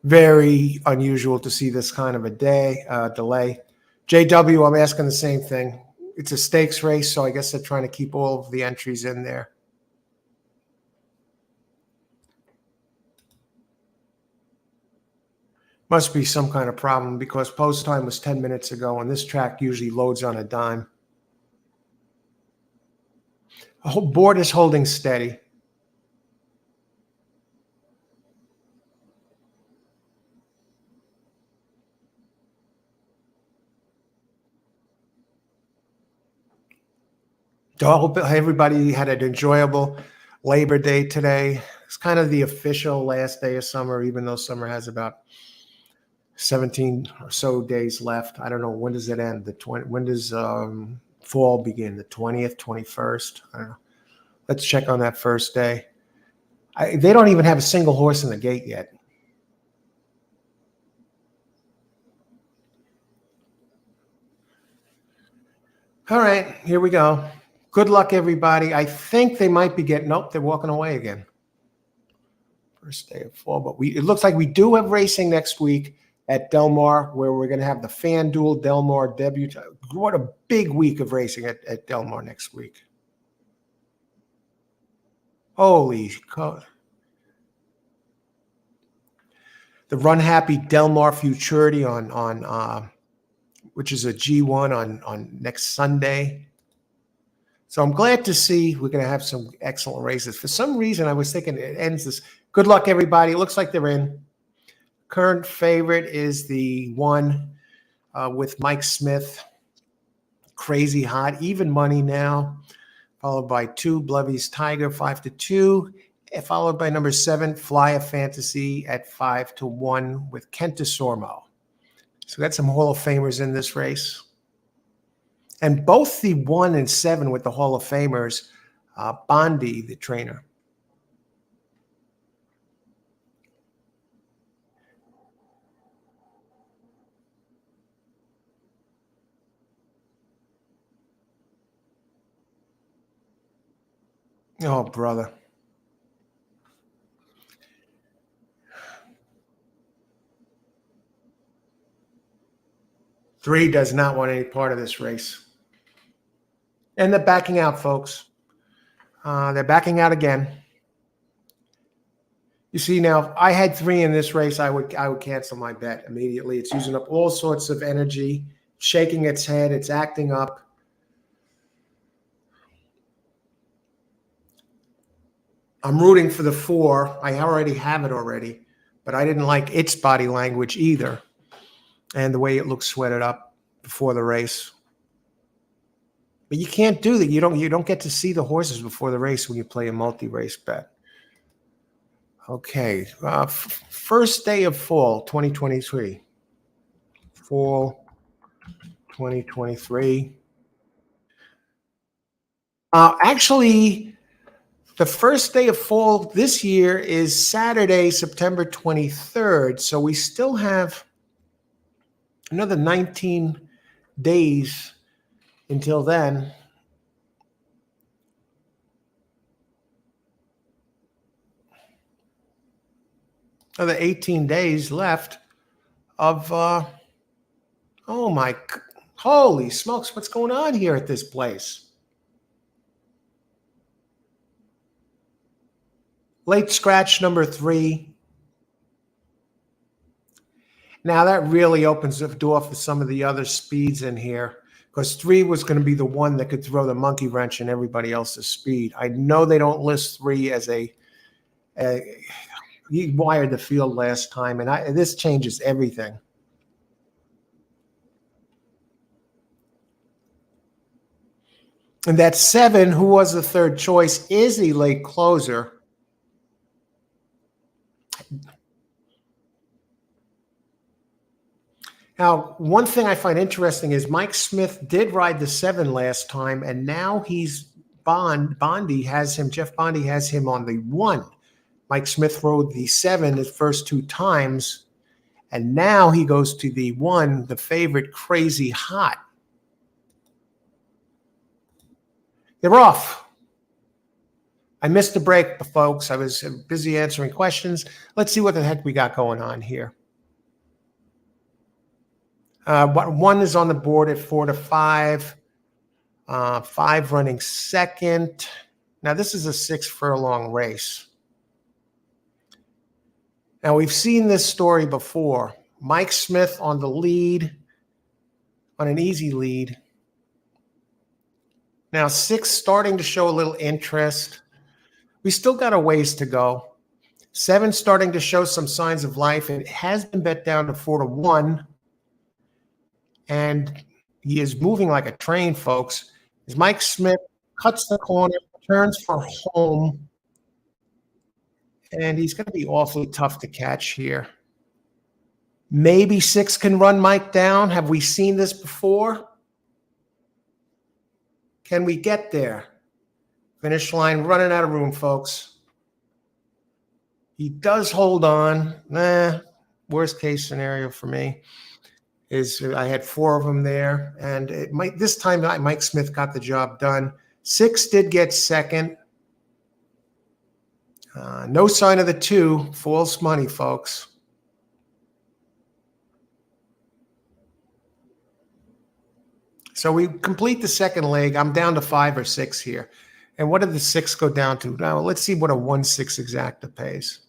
Very unusual to see this kind of a delay. JW, I'm asking the same thing. It's a stakes race, so I guess they're trying to keep all of the entries in there. Must be some kind of problem because post time was 10 minutes ago, and this track usually loads on a dime. The whole board is holding steady. So I hope everybody had an enjoyable Labor Day today. It's kind of the official last day of summer, even though summer has about 17 or so days left. I don't know, when does it end? When does fall begin? The 20th, 21st? I don't know. Let's check on that first day. They don't even have a single horse in the gate yet. All right, here we go. Good luck, everybody. I think they might be getting, nope, they're walking away again. First day of fall, but it looks like we do have racing next week at Del Mar, where we're going to have the FanDuel Del Mar debut. What a big week of racing at Del Mar next week. Holy cow. The Run Happy Del Mar Futurity on which is a G1 on next Sunday. So I'm glad to see we're going to have some excellent races. For some reason, I was thinking it ends this. Good luck, everybody. It looks like they're in. Current favorite is the one with Mike Smith. Crazy hot. Even money now. Followed by 2, Bluvy's Tiger, 5-2. Followed by number 7, Fly of Fantasy at 5-1 with Kenta Sormo. So we got some Hall of Famers in this race. And both the 1 and 7 with the Hall of Famers, Bondi, the trainer. Oh, brother. Three does not want any part of this race. And they're backing out, folks. They're backing out again. You see, now, if I had 3 in this race, I would cancel my bet immediately. It's using up all sorts of energy, shaking its head. It's acting up. I'm rooting for the 4. I already have it already, but I didn't like its body language either, and the way it looks sweated up before the race. But you can't do that. You don't get to see the horses before the race when you play a multi-race bet. Okay, first day of fall 2023. Fall 2023. Actually, the first day of fall this year is Saturday, September 23rd. So we still have another 19 days until then. Another 18 days left of, oh my, holy smokes, what's going on here at this place? Late scratch number 3. Now that really opens the door for some of the other speeds in here, because 3 was going to be the one that could throw the monkey wrench in everybody else's speed. I know they don't list 3 as a he wired the field last time, and this changes everything. And that 7, who was the third choice, is a late closer. Now, one thing I find interesting is Mike Smith did ride the 7 last time, and now Bondi has him, Jeff Bondi has him on the 1. Mike Smith rode the 7 his first 2 times, and now he goes to the 1, the favorite, Crazy Hot. They're off. I missed the break, folks. I was busy answering questions. Let's see what the heck we got going on here. 1 is on the board at 4-5. 5 running second. Now, this is a 6-furlong race. Now, we've seen this story before. Mike Smith on the lead, on an easy lead. Now, 6 starting to show a little interest. We still got a ways to go. 7 starting to show some signs of life. It has been bet down to 4-1. And he is moving like a train, folks. As Mike Smith cuts the corner, turns for home. And he's going to be awfully tough to catch here. Maybe 6 can run Mike down. Have we seen this before? Can we get there? Finish line, running out of room, folks. He does hold on. Worst case scenario for me is I had 4 of them there, and this time Mike Smith got the job done. 6 did get second. No sign of the 2. False money, folks. So we complete the second leg. I'm down to 5 or 6 here. And what did the 6 go down to? Now let's see what a 1/6 exacta pays.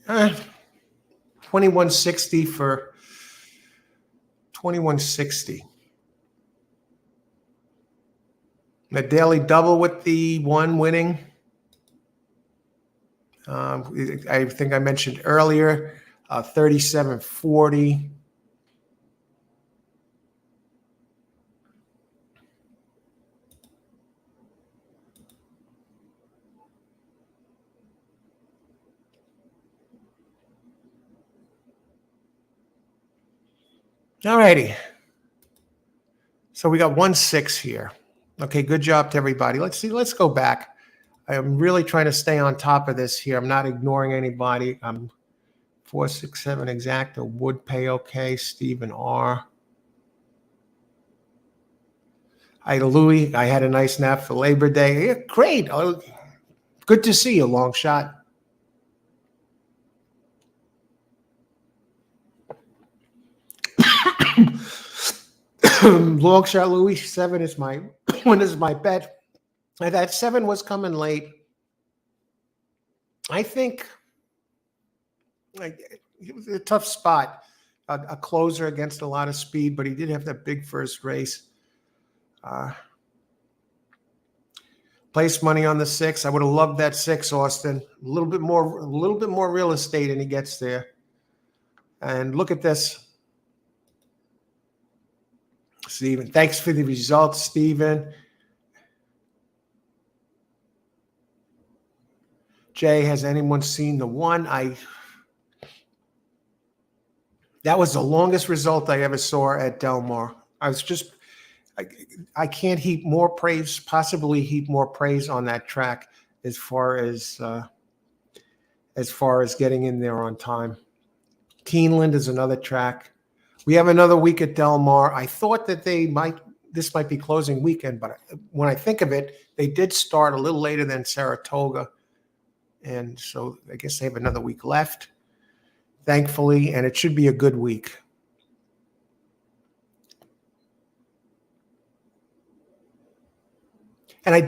$21.60 for $21.60. The daily double with the 1 winning. I think I mentioned earlier, 37.40. All righty. So we got 1/6 here. Okay, good job to everybody. Let's see. Let's go back. I'm really trying to stay on top of this here. I'm not ignoring anybody. I'm 467 exacta would pay okay. Stephen R. Hi, Louie. I had a nice nap for Labor Day. Yeah, great. Oh, good to see you, long shot. Long shot, Louis. 7 is my one is my bet. That 7 was coming late. I think it was a tough spot. A closer against a lot of speed, but he did have that big first race. Place money on the 6. I would have loved that 6, Austin. A little bit more real estate, and he gets there. And look at this. Stephen, thanks for the results, Stephen. Jay, has anyone seen the 1? That was the longest result I ever saw at Del Mar. I can't possibly heap more praise on that track as far as getting in there on time. Keeneland is another track. We have another week at Del Mar. I thought that this might be closing weekend, but when I think of it, they did start a little later than Saratoga. And so I guess they have another week left, thankfully, and it should be a good week. And I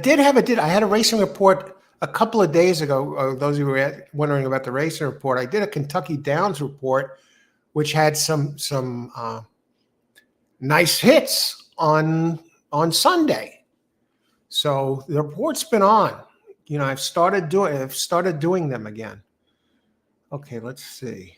had a racing report a couple of days ago. Those who were wondering about the racing report, I did a Kentucky Downs report, which had some nice hits on Sunday. So the report's been on. I've started doing them again. Okay, let's see.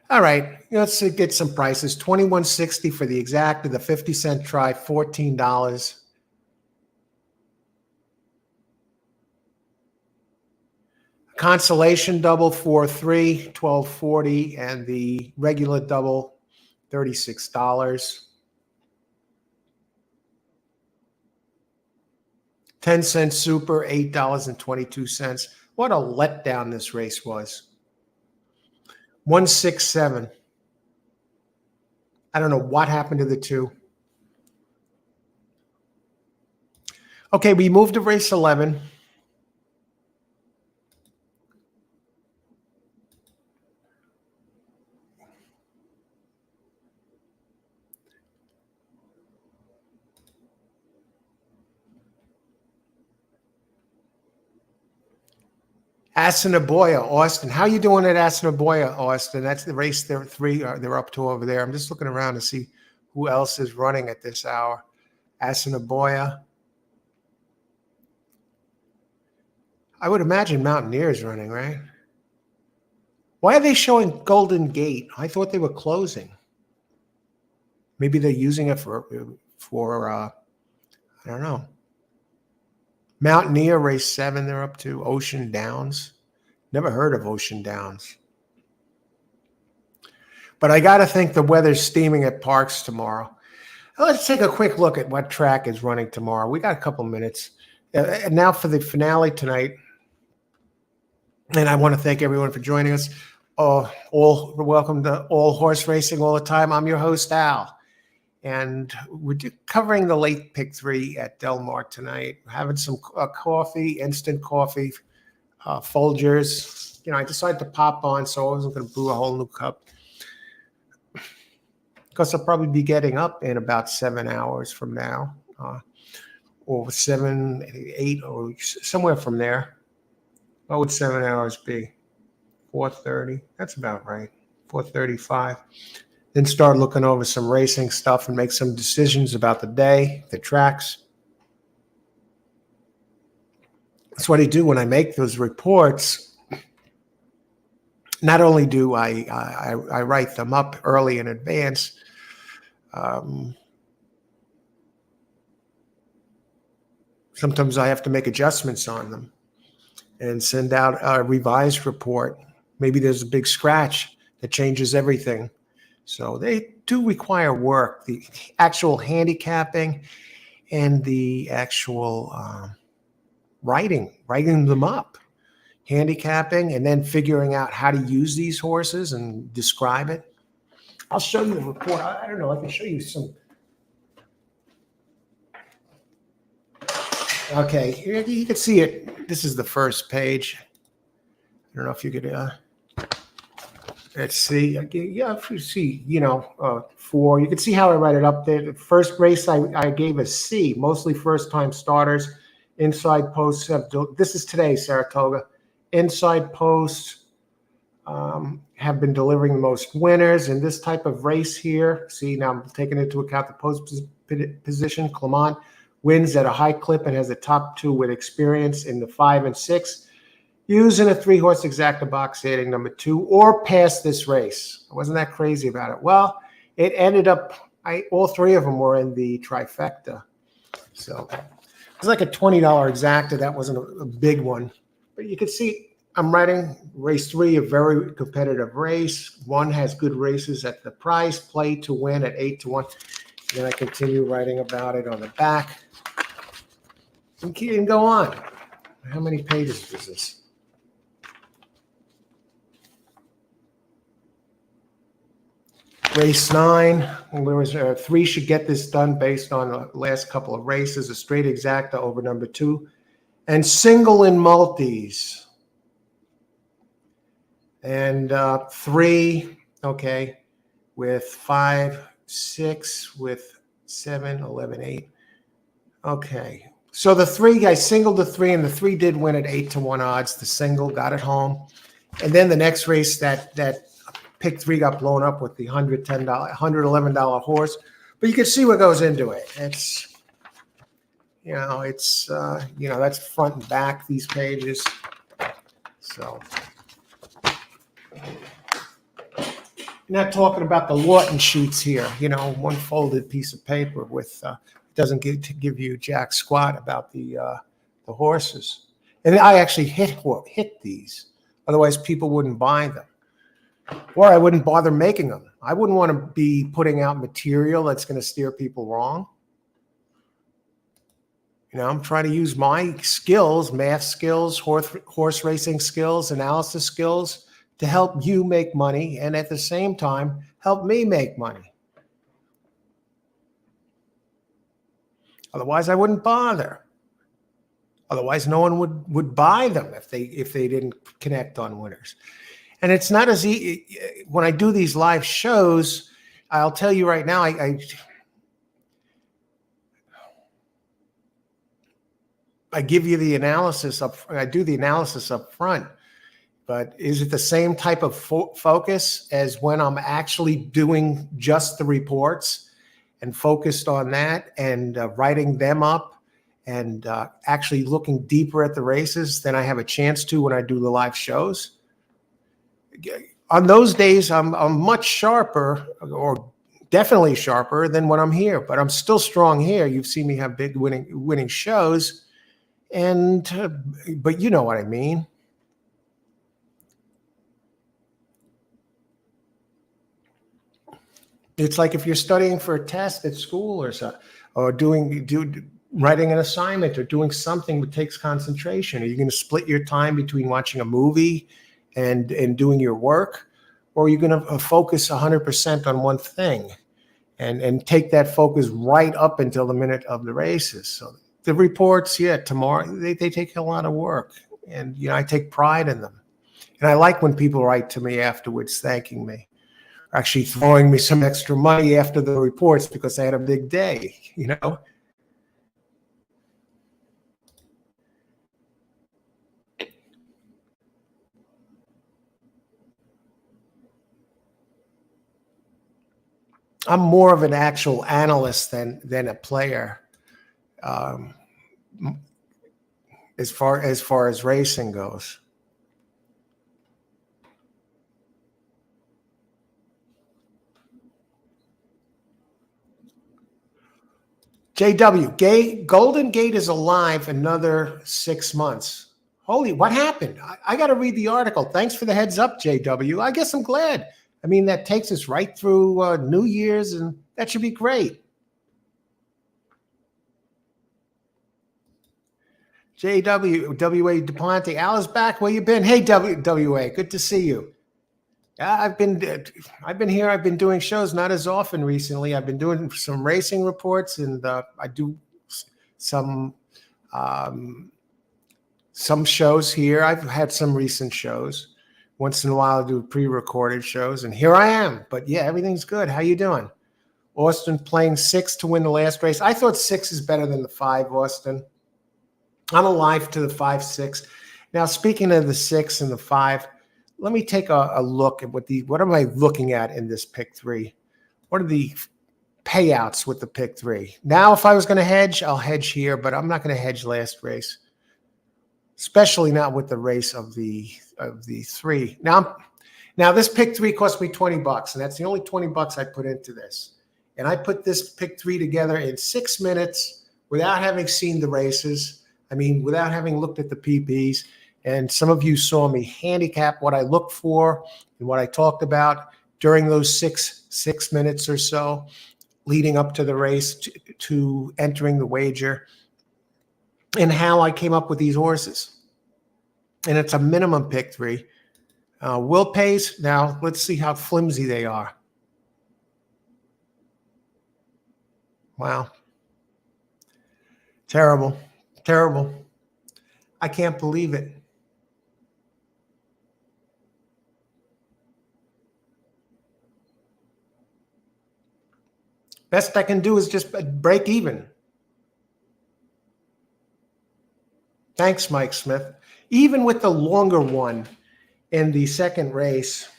All right, let's get some prices. $21.60 for the exacta, the 50-cent try, $14. Consolation double 4-3, $12.40, and the regular double, $36. 10-cent super, $8.22. What a letdown this race was. 167. I don't know what happened to the 2. Okay, we moved to race 11. Assiniboia, Austin. How you doing at Assiniboia, Austin? That's the race they're up to over there. I'm just looking around to see who else is running at this hour. Assiniboia. I would imagine Mountaineers running, right? Why are they showing Golden Gate? I thought they were closing. Maybe they're using it for I don't know. Mountaineer race 7, they're up to Ocean Downs. Never heard of Ocean Downs. But I got to think the weather's steaming at Parks tomorrow. Let's take a quick look at what track is running tomorrow. We got a couple minutes. And now for the finale tonight. And I want to thank everyone for joining us. Welcome to All Horse Racing All the Time. I'm your host, Al. And we're covering the late pick 3 at Del Mar tonight. We're having some coffee, instant coffee, Folgers. I decided to pop on, so I wasn't going to brew a whole new cup. Because I'll probably be getting up in about 7 hours from now, or 7, 8, or somewhere from there. What would 7 hours be? 4:30. That's about right. 4:35. Then start looking over some racing stuff and make some decisions about the day, the tracks. That's what I do when I make those reports. Not only do I write them up early in advance, sometimes I have to make adjustments on them and send out a revised report. Maybe there's a big scratch that changes everything. So they do require work, the actual handicapping and the actual writing them up. Handicapping and then figuring out how to use these horses and describe it. I'll show you the report. I don't know. I can show you some. Okay, you can see it. This is the first page. I don't know if you could. Let's see. Yeah, if you see, 4. You can see how I write it up there. The first race I gave a C. Mostly first-time starters. Inside posts. This is today, Saratoga. Inside posts have been delivering the most winners in this type of race here. See, now I'm taking into account the post position. Clement wins at a high clip and has the top 2 with experience in the 5 and 6. Using a 3-horse exacta box hitting number 2 or past this race. I wasn't that crazy about it. Well, it ended up, all 3 of them were in the trifecta. So it was like a $20 exacta. That wasn't a big one. But you can see I'm writing race 3, a very competitive race. 1 has good races at the price, play to win at 8-1. Then I continue writing about it on the back. And go on. How many pages is this? Race 9, there was 3 should get this done based on the last couple of races. A straight exacta over number 2. And single in multis. And 3, okay, with 5, 6, with 7, 11, 8. Okay. So the 3, I singled the 3, and the 3 did win at 8-1 odds. The single got it home. And then the next race, that pick 3 got blown up with the $111 horse. But you can see what goes into it. It's, that's front and back, these pages. So not talking about the Lawton sheets here, one folded piece of paper with doesn't give you jack squat about the horses. And I actually hit these, otherwise people wouldn't buy them, or I wouldn't bother making them. I wouldn't want to be putting out material that's going to steer people wrong. I'm trying to use my skills, math skills, horse racing skills, analysis skills, to help you make money and at the same time help me make money. Otherwise, I wouldn't bother. Otherwise, no one would buy them if they didn't connect on winners. And it's not as easy. When I do these live shows, I'll tell you right now, I give you the analysis I do the analysis up front. But is it the same type of focus as when I'm actually doing just the reports and focused on that and writing them up and actually looking deeper at the races than I have a chance to when I do the live shows? On those days, I'm much sharper, or definitely sharper than when I'm here, but I'm still strong here. You've seen me have big winning shows. And, but you know what I mean. It's like if you're studying for a test at school or so, or writing an assignment or doing something that takes concentration. Are you going to split your time between watching a movie and doing your work, or are you going to focus 100% on one thing and take that focus right up until the minute of the races? So the reports, yeah, tomorrow they take a lot of work, and I take pride in them, and I like when people write to me afterwards thanking me, actually throwing me some extra money after the reports because I had a big day. I'm more of an actual analyst than a player, um, as far as racing goes. Golden Gate is alive another 6 months. Holy, what happened? I got to read the article. Thanks for the heads up, JW. I guess I'm glad. I mean, that takes us right through New Year's, and that should be great. JW, WA DuPonte, Al is back. Where you been? Hey, WA, good to see you. Yeah, I've been here. I've been doing shows, not as often recently. I've been doing some racing reports, and I do some um, some shows here. I've had some recent shows. Once in a while, I do pre-recorded shows, and here I am. But yeah, everything's good. How you doing? Austin playing 6 to win the last race. I thought 6 is better than the 5, Austin. I'm alive to the 5-6. Now, speaking of the 6 and the 5, let me take a look at what am I looking at in this pick 3? What are the payouts with the pick 3? Now, if I was going to hedge, I'll hedge here, but I'm not going to hedge last race, especially not with the race of the 3. Now this pick 3 cost me $20, and that's the only $20 I put into this. And I put this pick 3 together in 6 minutes without having seen the races. I mean, without having looked at the PPs. And some of you saw me handicap what I looked for and what I talked about during those six minutes or so leading up to the race, to entering the wager, and how I came up with these horses. And it's a minimum pick 3. Will pays. Now, let's see how flimsy they are. Wow. Terrible. Terrible. I can't believe it. Best I can do is just break even. Thanks, Mike Smith. Even with the longer one in the second race,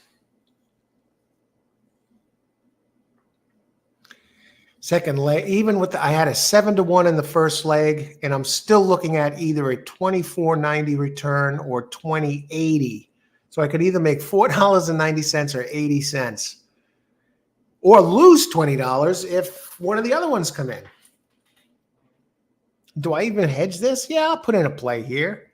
second leg, even with I had a 7-1 in the first leg, and I'm still looking at either a 24.90 return or 20.80. So I could either make $4.90 or 80 cents, or lose $20 if one of the other ones come in. Do I even hedge this? Yeah, I'll put in a play here.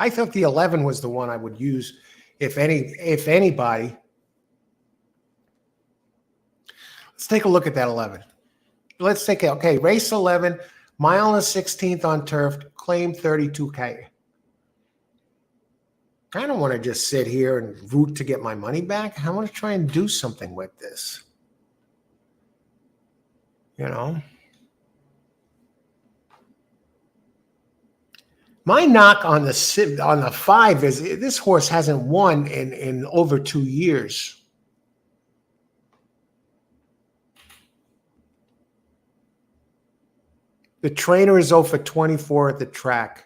I thought the 11 was the one I would use if anybody. Let's take a look at that 11. Let's take it. Okay, race 11, mile and 16th on turf, claim 32K. I don't want to just sit here and root to get my money back. I want to try and do something with this. My knock on the 5 is this horse hasn't won in over 2 years. The trainer is 0 for 24 at the track.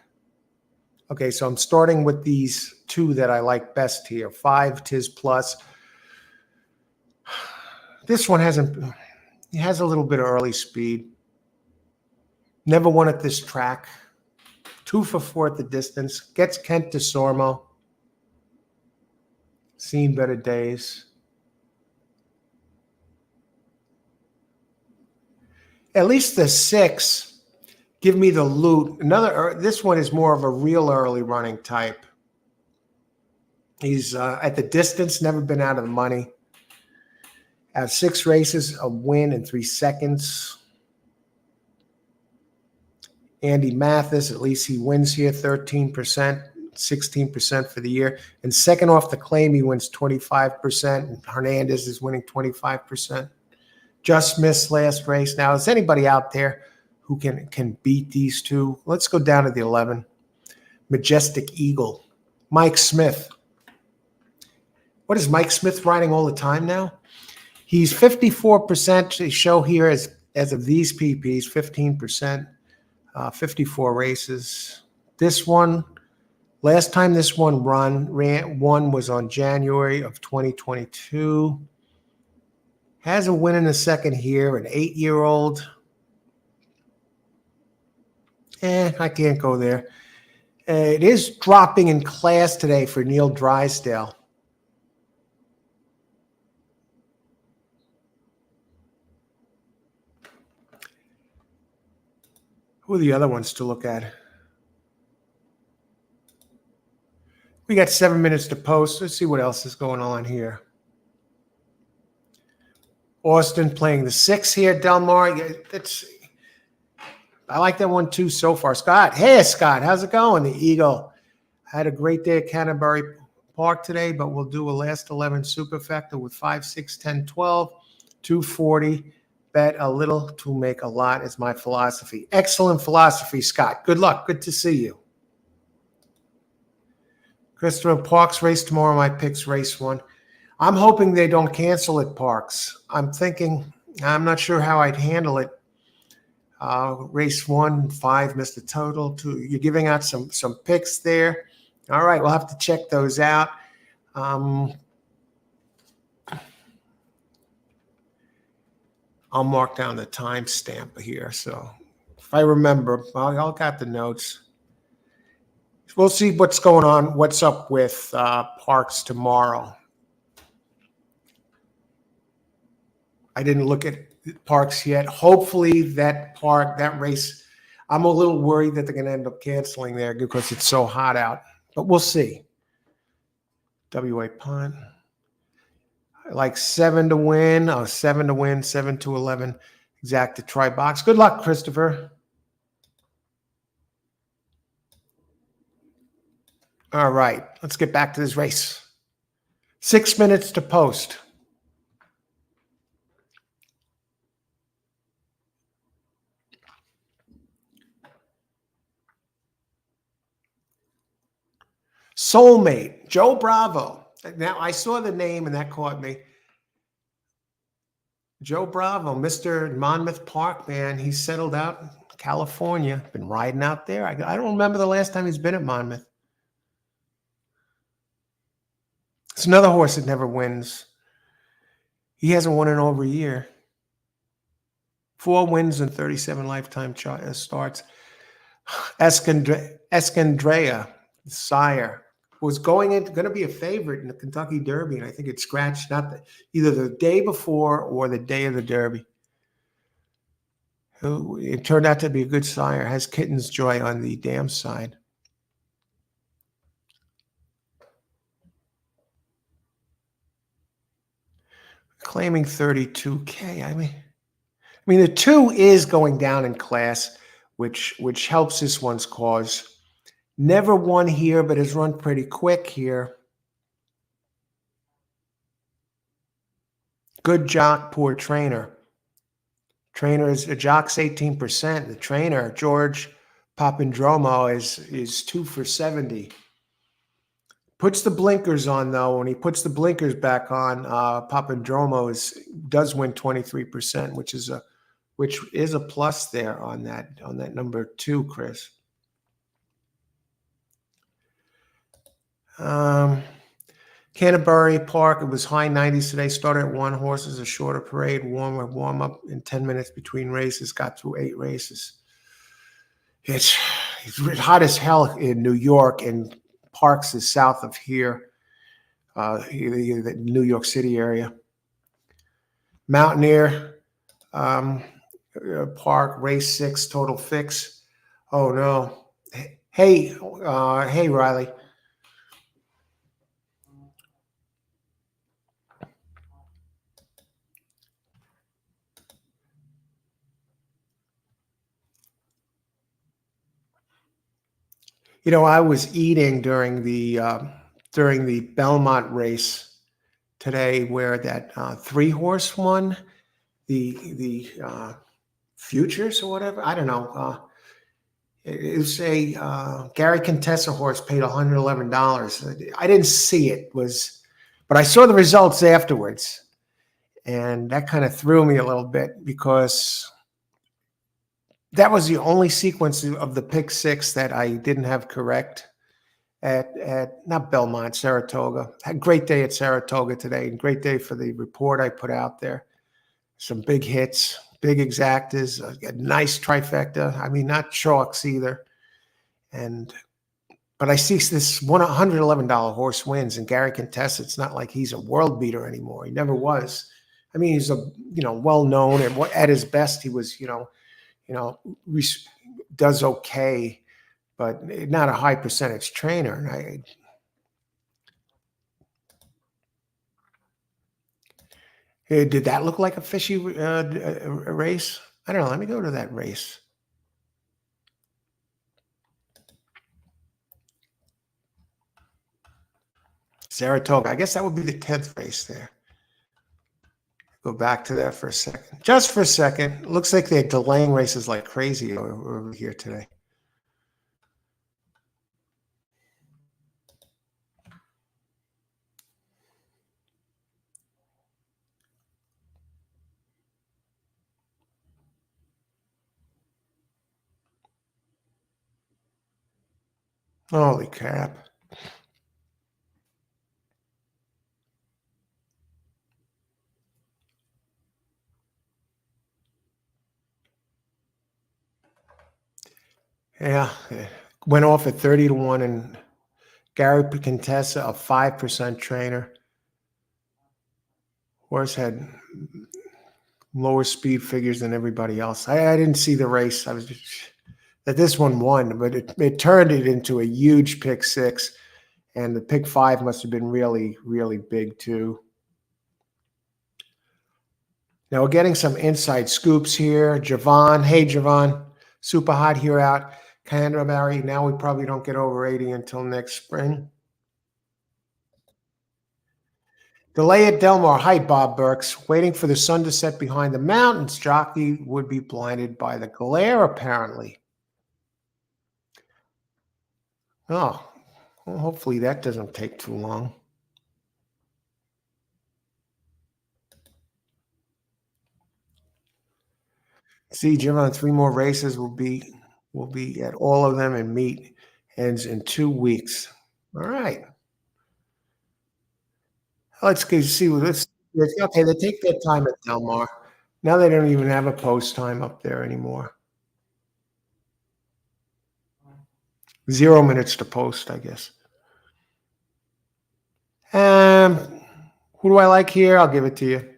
Okay, so I'm starting with these 2 that I like best here. 5 Tiz Plus. This one has a little bit of early speed. Never won at this track. 2 for 4 at the distance. Gets Kent DeSormo. Seen better days. At least the 6 give me the loot. This one is more of a real early running type. He's at the distance, never been out of the money. Have 6 races, a win in 3 seconds. Andy Mathis, at least he wins here 13%, 16% for the year. And second off the claim, he wins 25%. And Hernandez is winning 25%. Just missed last race. Now, is anybody out there who can beat these two? Let's go down to the 11. Majestic Eagle. Mike Smith. What is Mike Smith riding all the time now? He's 54%. They show here as of these PPs, 15%. 54 races. This one, last time this one won was on January of 2022. Has a win in the second here, an 8-year-old. I can't go there. It is dropping in class today for Neil Drysdale. Who are the other ones to look at? We got 7 minutes to post. Let's see what else is going on here. Austin playing the 6 here. Del Mar. I like that one too so far. Scott. Hey, Scott. How's it going? The Eagle. I had a great day at Canterbury Park today, but we'll do a last 11 superfecta with 5, 6, 10, 12, 240. Bet a little to make a lot is my philosophy. Excellent philosophy, Scott. Good luck. Good to see you. Christopher Parks race tomorrow. My picks race 1. I'm hoping they don't cancel at Parks. I'm not sure how I'd handle it. Race 1, 5 missed the total. 2, you're giving out some picks there. All right, we'll have to check those out. I'll mark down the timestamp here. So if I remember, I'll got the notes. We'll see what's going on, what's up with Parks tomorrow. I didn't look at Parks yet. Hopefully that race, I'm a little worried that they're going to end up canceling there because it's so hot out. But we'll see. WA Punt. I like 7 to win. 7 to win, 7 to 11. Exact to try box. Good luck, Christopher. All right, let's get back to this race. 6 minutes to post. Soulmate, Joe Bravo. Now, I saw the name and that caught me. Joe Bravo, Mr. Monmouth Park, man. He's settled out in California. Been riding out there. I don't remember the last time he's been at Monmouth. It's another horse that never wins. He hasn't won in over a year. 4 wins and 37 lifetime starts. Escandrea, sire, was going to be a favorite in the Kentucky Derby, and I think it scratched either the day before or the day of the Derby. It turned out to be a good sire. Has Kitten's Joy on the dam side. Claiming 32K. I mean, the 2 is going down in class, which helps this one's cause. Never won here, but has run pretty quick here. Good jock, poor trainer. Trainer is a jock's 18%. The trainer, George Papandromo, is 2 for 70. Puts the blinkers on though. When he puts the blinkers back on, Papandromo does win 23%, which is a plus there on that number 2, Chris. Canterbury Park, it was high 90s today. Started at 1 horses, a shorter parade, warm up in 10 minutes between races. Got through 8 races. It's hot as hell in New York, and Parks is south of here, the New York City area. Mountaineer, Park, race 6, total fix. Oh no. Hey, hey, Riley. I was eating during the Belmont race today, where that 3 horse won the futures or whatever. I don't know. It was a Gary Contessa horse paid $111. I didn't see it, but I saw the results afterwards, and that kind of threw me a little bit because that was the only sequence of the pick six that I didn't have correct at not Belmont, Saratoga. Had a great day at Saratoga today, and great day for the report I put out there. Some big hits, big exactas, a nice trifecta. I mean, not chalks either. But I see this $111 horse wins, and Gary Contessa. It's not like he's a world beater anymore. He never was. I mean, he's well known, and at his best, he was you know does okay, but not a high percentage trainer. And did that look like a fishy race? I don't know. Let me go to that race. Saratoga. I guess that would be the 10th race there. Go back to that for a second. Just for a second. Looks like they're delaying races like crazy over here today. Holy crap. Yeah. Went off at 30-1, and Gary Contessa, a 5% trainer. Horse had lower speed figures than everybody else. I didn't see the race. I was just, that this one won, but it turned it into a huge pick six, and the pick five must have been really, really big too. Now we're getting some inside scoops here. Javon, hey Javon, super hot here out Canterbury. Now we probably don't get over 80 until next spring. Delay at Delmar. Hi, Bob Burks. Waiting for the sun to set behind the mountains. Jockey would be blinded by the glare, apparently. Oh, well, hopefully that doesn't take too long. See, Jim, on 3 more races. We'll be at all of them, and meet ends in 2 weeks. All right. Let's go see. Okay. They take their time at Del Mar. Now they don't even have a post time up there anymore. 0 minutes to post, I guess. Um, who do I like here? I'll give it to you.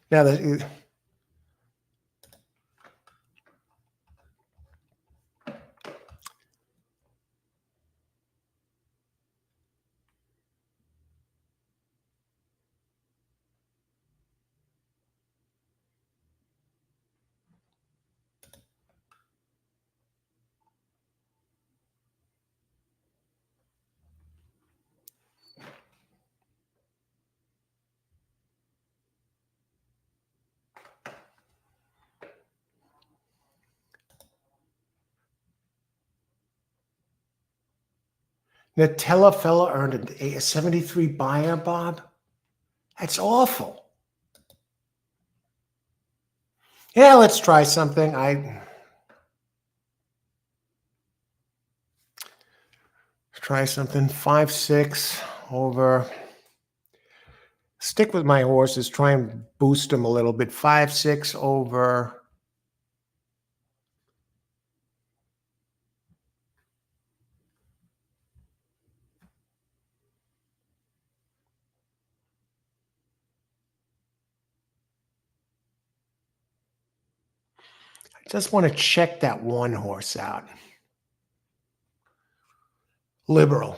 Now Nutella fella earned a 73 buyer, Bob. That's awful. Yeah, let's try something. Try something. 5-6 over. Stick with my horses. Try and boost them a little bit. 5-6 over. Just want to check that one horse out. Liberal.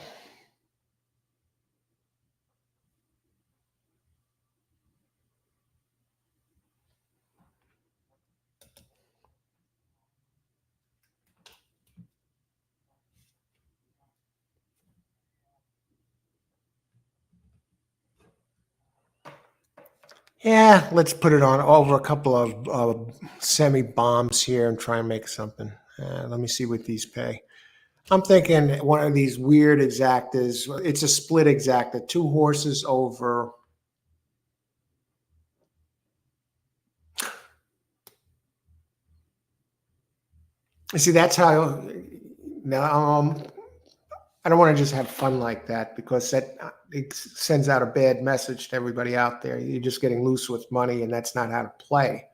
Yeah, let's put it on over a couple of semi-bombs here and try and make something. Let me see what these pay. I'm thinking one of these weird exactas. It's a split exacta. 2 horses over. You see, that's how. Now, I don't want to just have fun like that because that it sends out a bad message to everybody out there. You're just getting loose with money, and that's not how to play.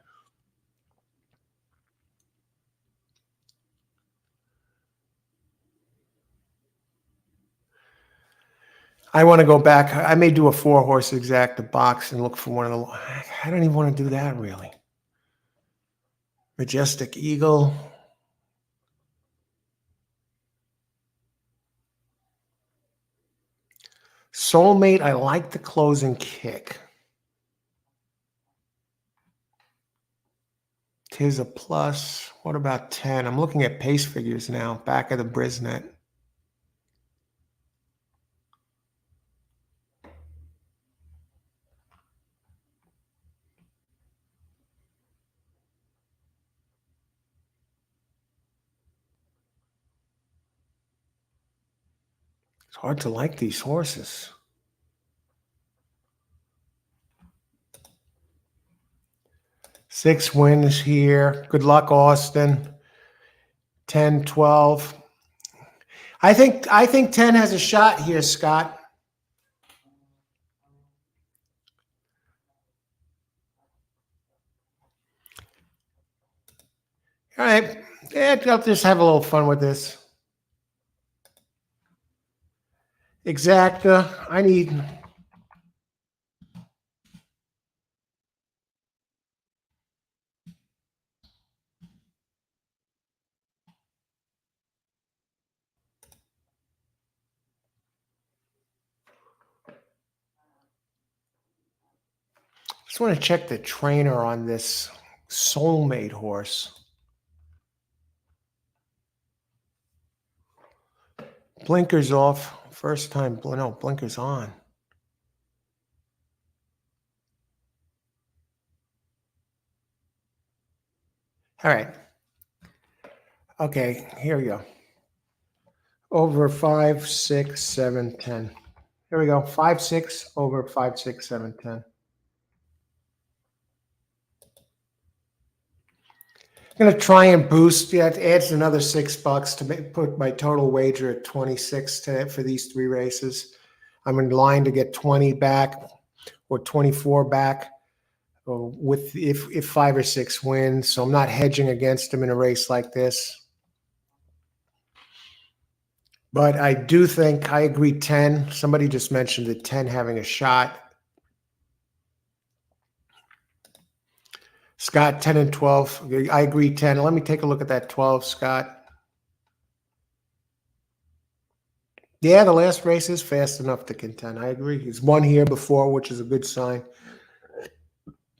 I want to go back. I may do a 4-horse exacta box and look for one of the. I don't even want to do that really. Majestic Eagle. Soulmate, I like the closing kick. Tis a plus. What about 10? I'm looking at pace figures now, back of the Brisnet. It's hard to like these horses. Six wins here. Good luck, Austin. 10, 12. I think 10 has a shot here, Scott. All right. Yeah, I'll just have a little fun with this. Exacta. I need. Just want to check the trainer on this Soulmate horse. Blinkers off. First time. No, blinkers on. All right. Okay, here we go. Over 5, 6, 7, 10. Here we go. 5, 6 over 5, 6, 7, 10. I'm going to try and boost. Yeah, it adds another $6 to put my total wager at 26 for these 3 races. I'm in line to get 20 back or 24 back with if 5 or 6 wins. So I'm not hedging against them in a race like this. But I do think I agree 10. Somebody just mentioned that 10 having a shot. Scott, 10 and 12. I agree 10. Let me take a look at that 12, Scott. Yeah, the last race is fast enough to contend. I agree. He's won here before, which is a good sign.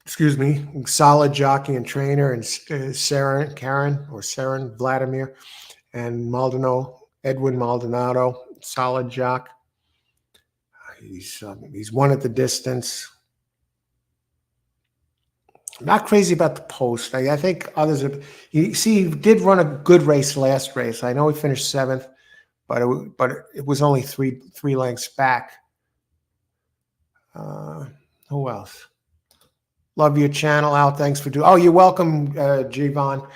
Excuse me. Solid jockey and trainer, and Saren Vladimir, and Edwin Maldonado, solid jock. He's won at the distance. I'm not crazy about the post. I think others have. He did run a good race last race. I know he finished 7th, but it was only three lengths back. Who else? Love your channel, Al. Thanks for doing. Oh, you're welcome, Javon.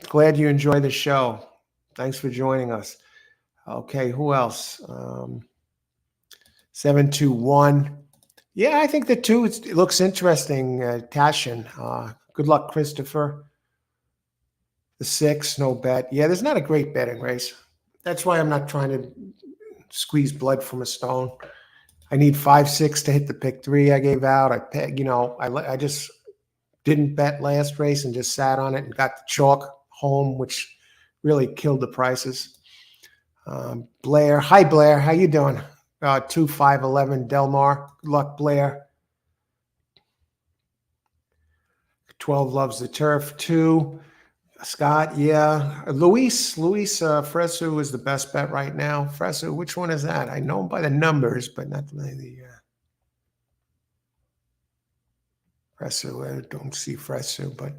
Glad you enjoy the show. Thanks for joining us. Okay, who else? 721. Yeah, I think the 2 it looks interesting. Tashin. Good luck, Christopher. The 6, no bet. Yeah, there's not a great betting race. That's why I'm not trying to squeeze blood from a stone. I need 5, 6 to hit the pick 3 I gave out. I just didn't bet last race and just sat on it and got the chalk home, which really killed the prices. Blair, hi Blair, how you doing? 2511 Delmar, good luck Blair. 12 loves the turf. 2, Scott, yeah. Luis Fresu is the best bet right now. Fresu, which one is that? I know him by the numbers, but not the Fresu. I don't see Fresu, but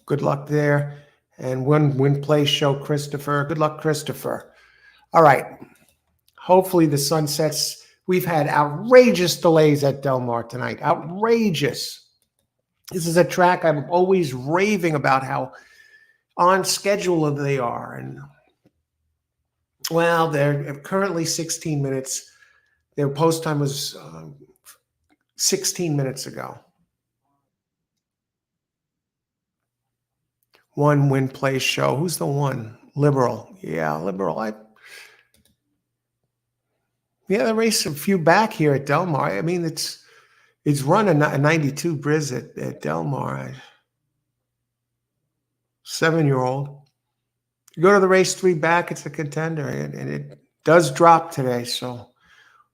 good luck there. And win play show Christopher. Good luck, Christopher. All right. Hopefully the sun sets. We've had outrageous delays at Del Mar tonight. Outrageous. This is a track I'm always raving about how on schedule they are. And well, they're currently 16 minutes. Their post time was 16 minutes ago. One win play show. Who's the one? Liberal. Yeah, Liberal. They race a few back here at Del Mar. I mean, it's run a 92 Briz at Del Mar. 7-year-old. You go to the race 3 back, it's a contender, and it does drop today. So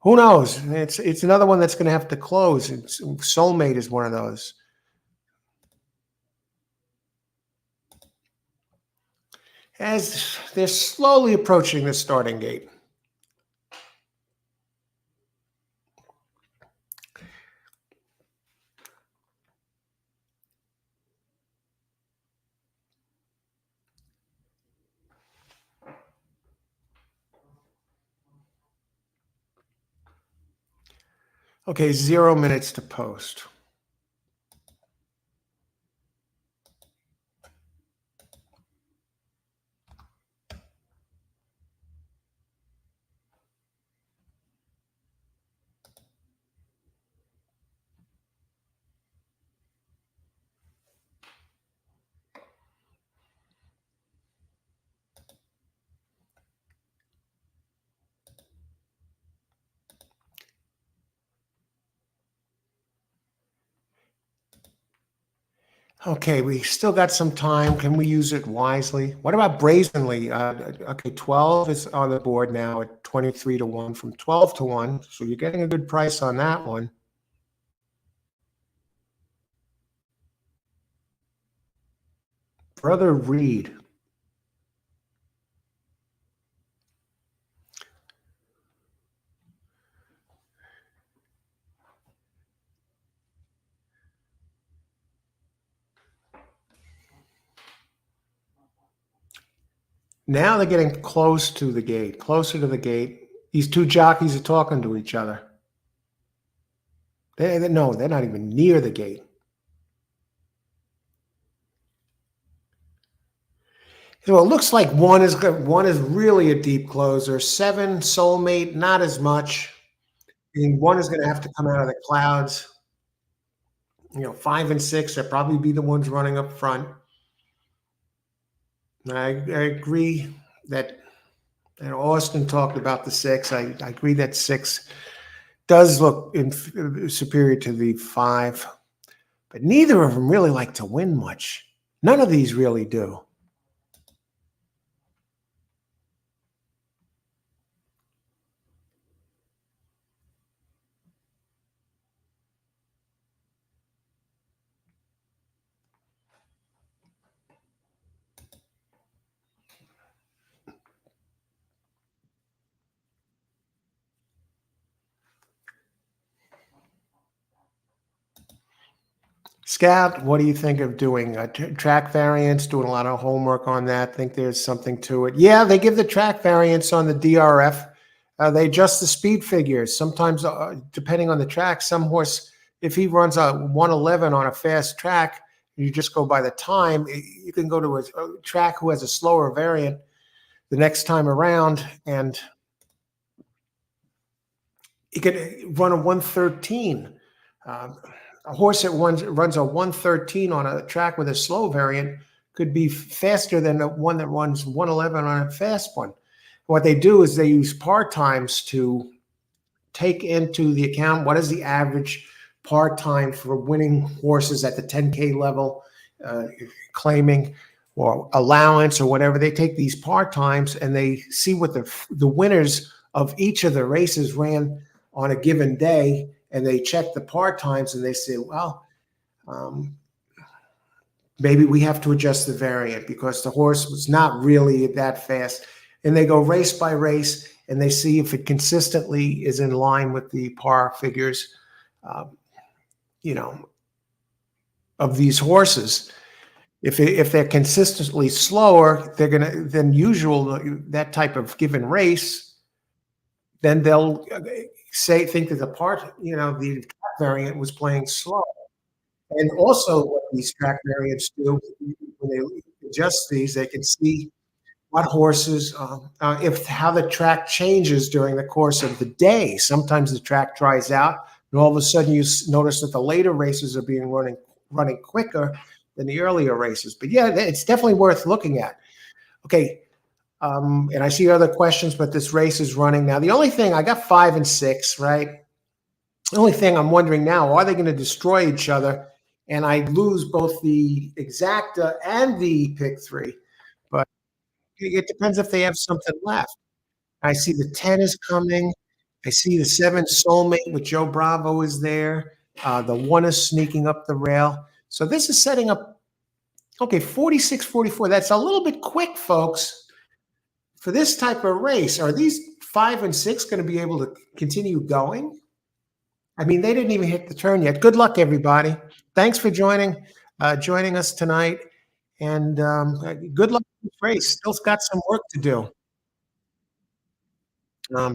who knows? It's another one that's going to have to close. Soulmate is one of those. As they're slowly approaching the starting gate. Okay, 0 minutes to post. Okay, we still got some time. Can we use it wisely? What about brazenly? Okay, 12 is on the board now at 23 to 1 from 12 to 1. So you're getting a good price on that one. Brother Reed. Now they're getting closer to the gate. These two jockeys are talking to each other. No, they're not even near the gate. So it looks like one is really a deep closer. 7 Soulmate, not as much. And one is going to have to come out of the clouds. 5 and 6, they'll probably be the ones running up front. I agree that Austin talked about the 6. I agree that 6 does look superior to the 5, but neither of them really like to win much. None of these really do. Scout, what do you think of doing track variants? Doing a lot of homework on that. Think there's something to it. Yeah, they give the track variants on the DRF. They adjust the speed figures. Sometimes, depending on the track, some horse, if he runs a 111 on a fast track, you just go by the time. You can go to a track who has a slower variant the next time around, and he could run a 113. A horse that runs a 113 on a track with a slow variant could be faster than the one that runs 111 on a fast one. What they do is they use par times to take into the account what is the average par time for winning horses at the 10K level, uh, claiming or allowance or whatever. They take these par times and they see what the winners of each of the races ran on a given day, and they check the par times and they say, well, um, maybe we have to adjust the variant because the horse was not really that fast. And they go race by race and they see if it consistently is in line with the par figures, um, you know, of these horses. If they're consistently slower, they're gonna than usual that type of given race, then they'll think that the part, the track variant was playing slow. And also, what these track variants do when they adjust these, they can see what horses, if how the track changes during the course of the day. Sometimes the track dries out, and all of a sudden you notice that the later races are being running quicker than the earlier races. But yeah, it's definitely worth looking at. Okay, and I see other questions, but this race is running now. The only thing I got 5 and 6, right? The only thing I'm wondering now, are they going to destroy each other? And I lose both the exacta and the pick three. But it depends if they have something left. I see the 10 is coming. I see the 7 soulmate with Joe Bravo is there. The 1 is sneaking up the rail. So this is setting up, okay, 46, 44. That's a little bit quick, folks, for this type of race. Are these 5 and 6 going to be able to continue going? I mean, they didn't even hit the turn yet. Good luck, everybody. Thanks for joining us tonight. And good luck with this race. Still's got some work to do.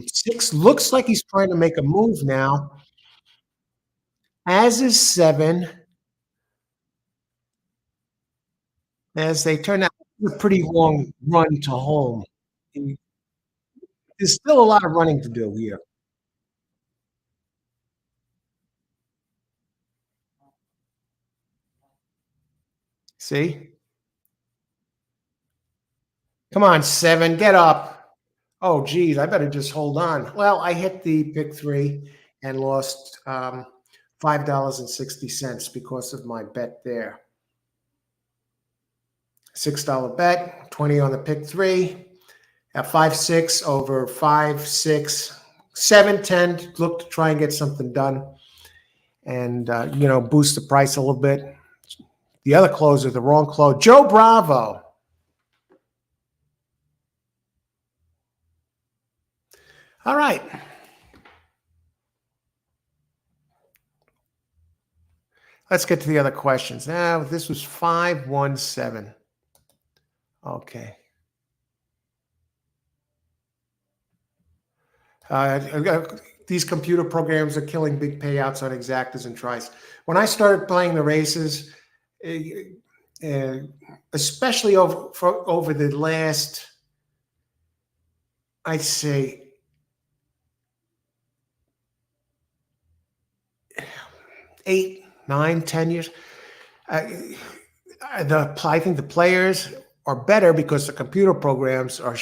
6 looks like he's trying to make a move now, as is 7. As they turn out, a pretty long run to home. There's still a lot of running to do here. See? Come on, 7, get up. Oh, geez, I better just hold on. Well, I hit the pick 3 and lost $5.60 because of my bet there. $6 bet, 20 on the pick 3. At 5-6 over 5-6, 7-10. Look to try and get something done and boost the price a little bit. The other closer, the wrong close. Joe Bravo. All right. Let's get to the other questions. Now, this was 517. Okay. These computer programs are killing big payouts on exactas and tries. When I started playing the races, especially over the last, I'd say, 8, 9, 10 years, I think the players are better because the computer programs are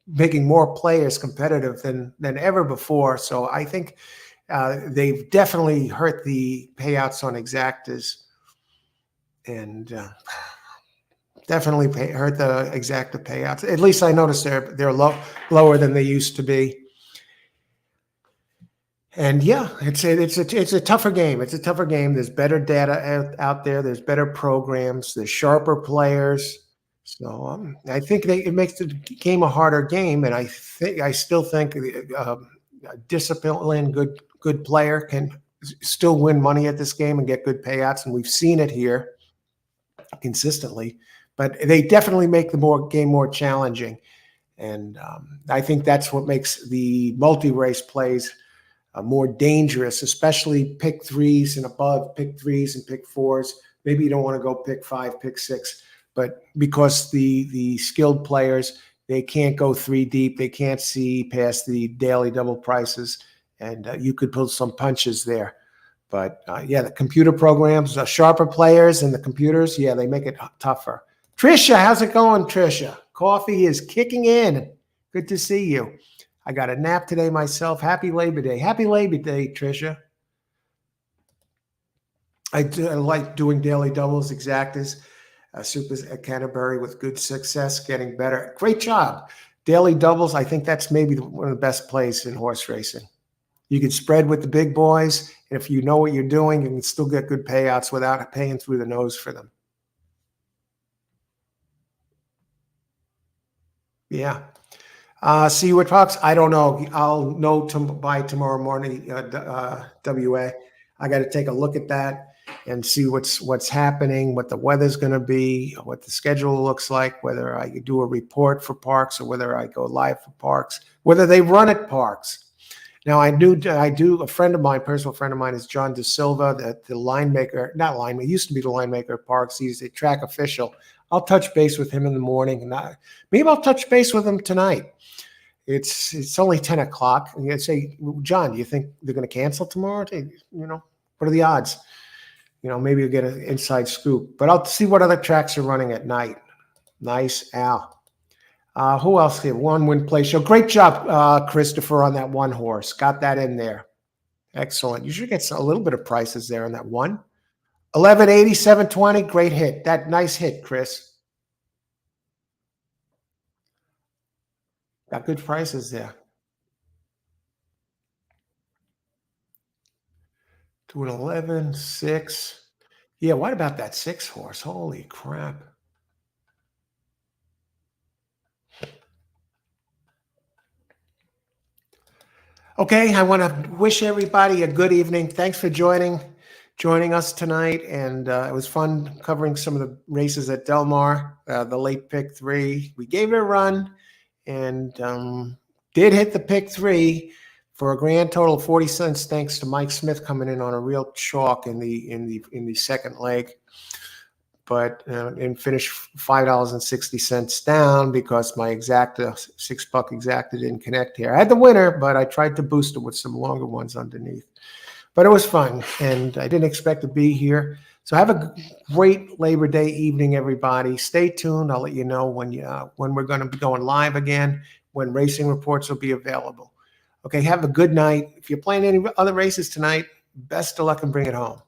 making more players competitive than ever before. So I think they've definitely hurt the payouts on exactas, and definitely hurt the exacta payouts. At least I noticed they're lower than they used to be. And yeah, it's a tougher game. It's a tougher game. There's better data out there. There's better programs. There's sharper players. So I think it makes the game a harder game. And I still think a disciplined, good player can still win money at this game and get good payouts. And we've seen it here consistently. But they definitely make the game more challenging. And I think that's what makes the multi-race plays more dangerous, especially pick 3s and above, pick 3s and pick 4s. Maybe you don't want to go pick 5, pick 6, but because the skilled players, they can't go 3 deep, they can't see past the daily double prices, and you could pull some punches there. But yeah, the computer programs are sharper players, and the computers, yeah, they make it tougher. Trisha, how's it going, Trisha? Coffee is kicking in. Good to see you. I got a nap today myself. Happy Labor Day. Happy Labor Day, Trisha. I like doing daily doubles, exactas, supers at Canterbury with good success, getting better. Great job. Daily doubles, I think that's maybe one of the best plays in horse racing. You can spread with the big boys, and if you know what you're doing, you can still get good payouts without paying through the nose for them. Yeah. See you at Fox. I don't know. I'll know by tomorrow morning. WA. I got to take a look at that and see what's happening, what the weather's going to be, what the schedule looks like, whether I do a report for Parks or whether I go live for Parks, whether they run at Parks. Now I do. A friend of mine, personal friend of mine, is John De Silva, the line maker, not line. He used to be the line maker at Parks. He's a track official. I'll touch base with him in the morning, and maybe I'll touch base with him tonight. It's only 10 o'clock. And you say, John, do you think they're going to cancel tomorrow? What are the odds? Maybe you'll get an inside scoop. But I'll see what other tracks are running at night. Nice, Al. Who else here? One win play show. Great job, Christopher, on that one horse. Got that in there. Excellent. You should get a little bit of prices there on that one. 1180, 720. Great hit. That nice hit, Chris. Got good prices there. To an 11, 6. Yeah, what about that 6 horse? Holy crap. Okay, I want to wish everybody a good evening. Thanks for joining us tonight, and it was fun covering some of the races at Del Mar. The late pick 3, we gave it a run, and did hit the pick 3 for a grand total of 40 cents, thanks to Mike Smith coming in on a real chalk in the second leg. But and finished $5.60 down because my exacta $6 exacta didn't connect here. I had the winner, but I tried to boost it with some longer ones underneath. But it was fun, and I didn't expect to be here. So have a great Labor Day evening, everybody. Stay tuned. I'll let you know when we're going to be going live again, when racing reports will be available. Okay, have a good night. If you're playing any other races tonight, best of luck and bring it home.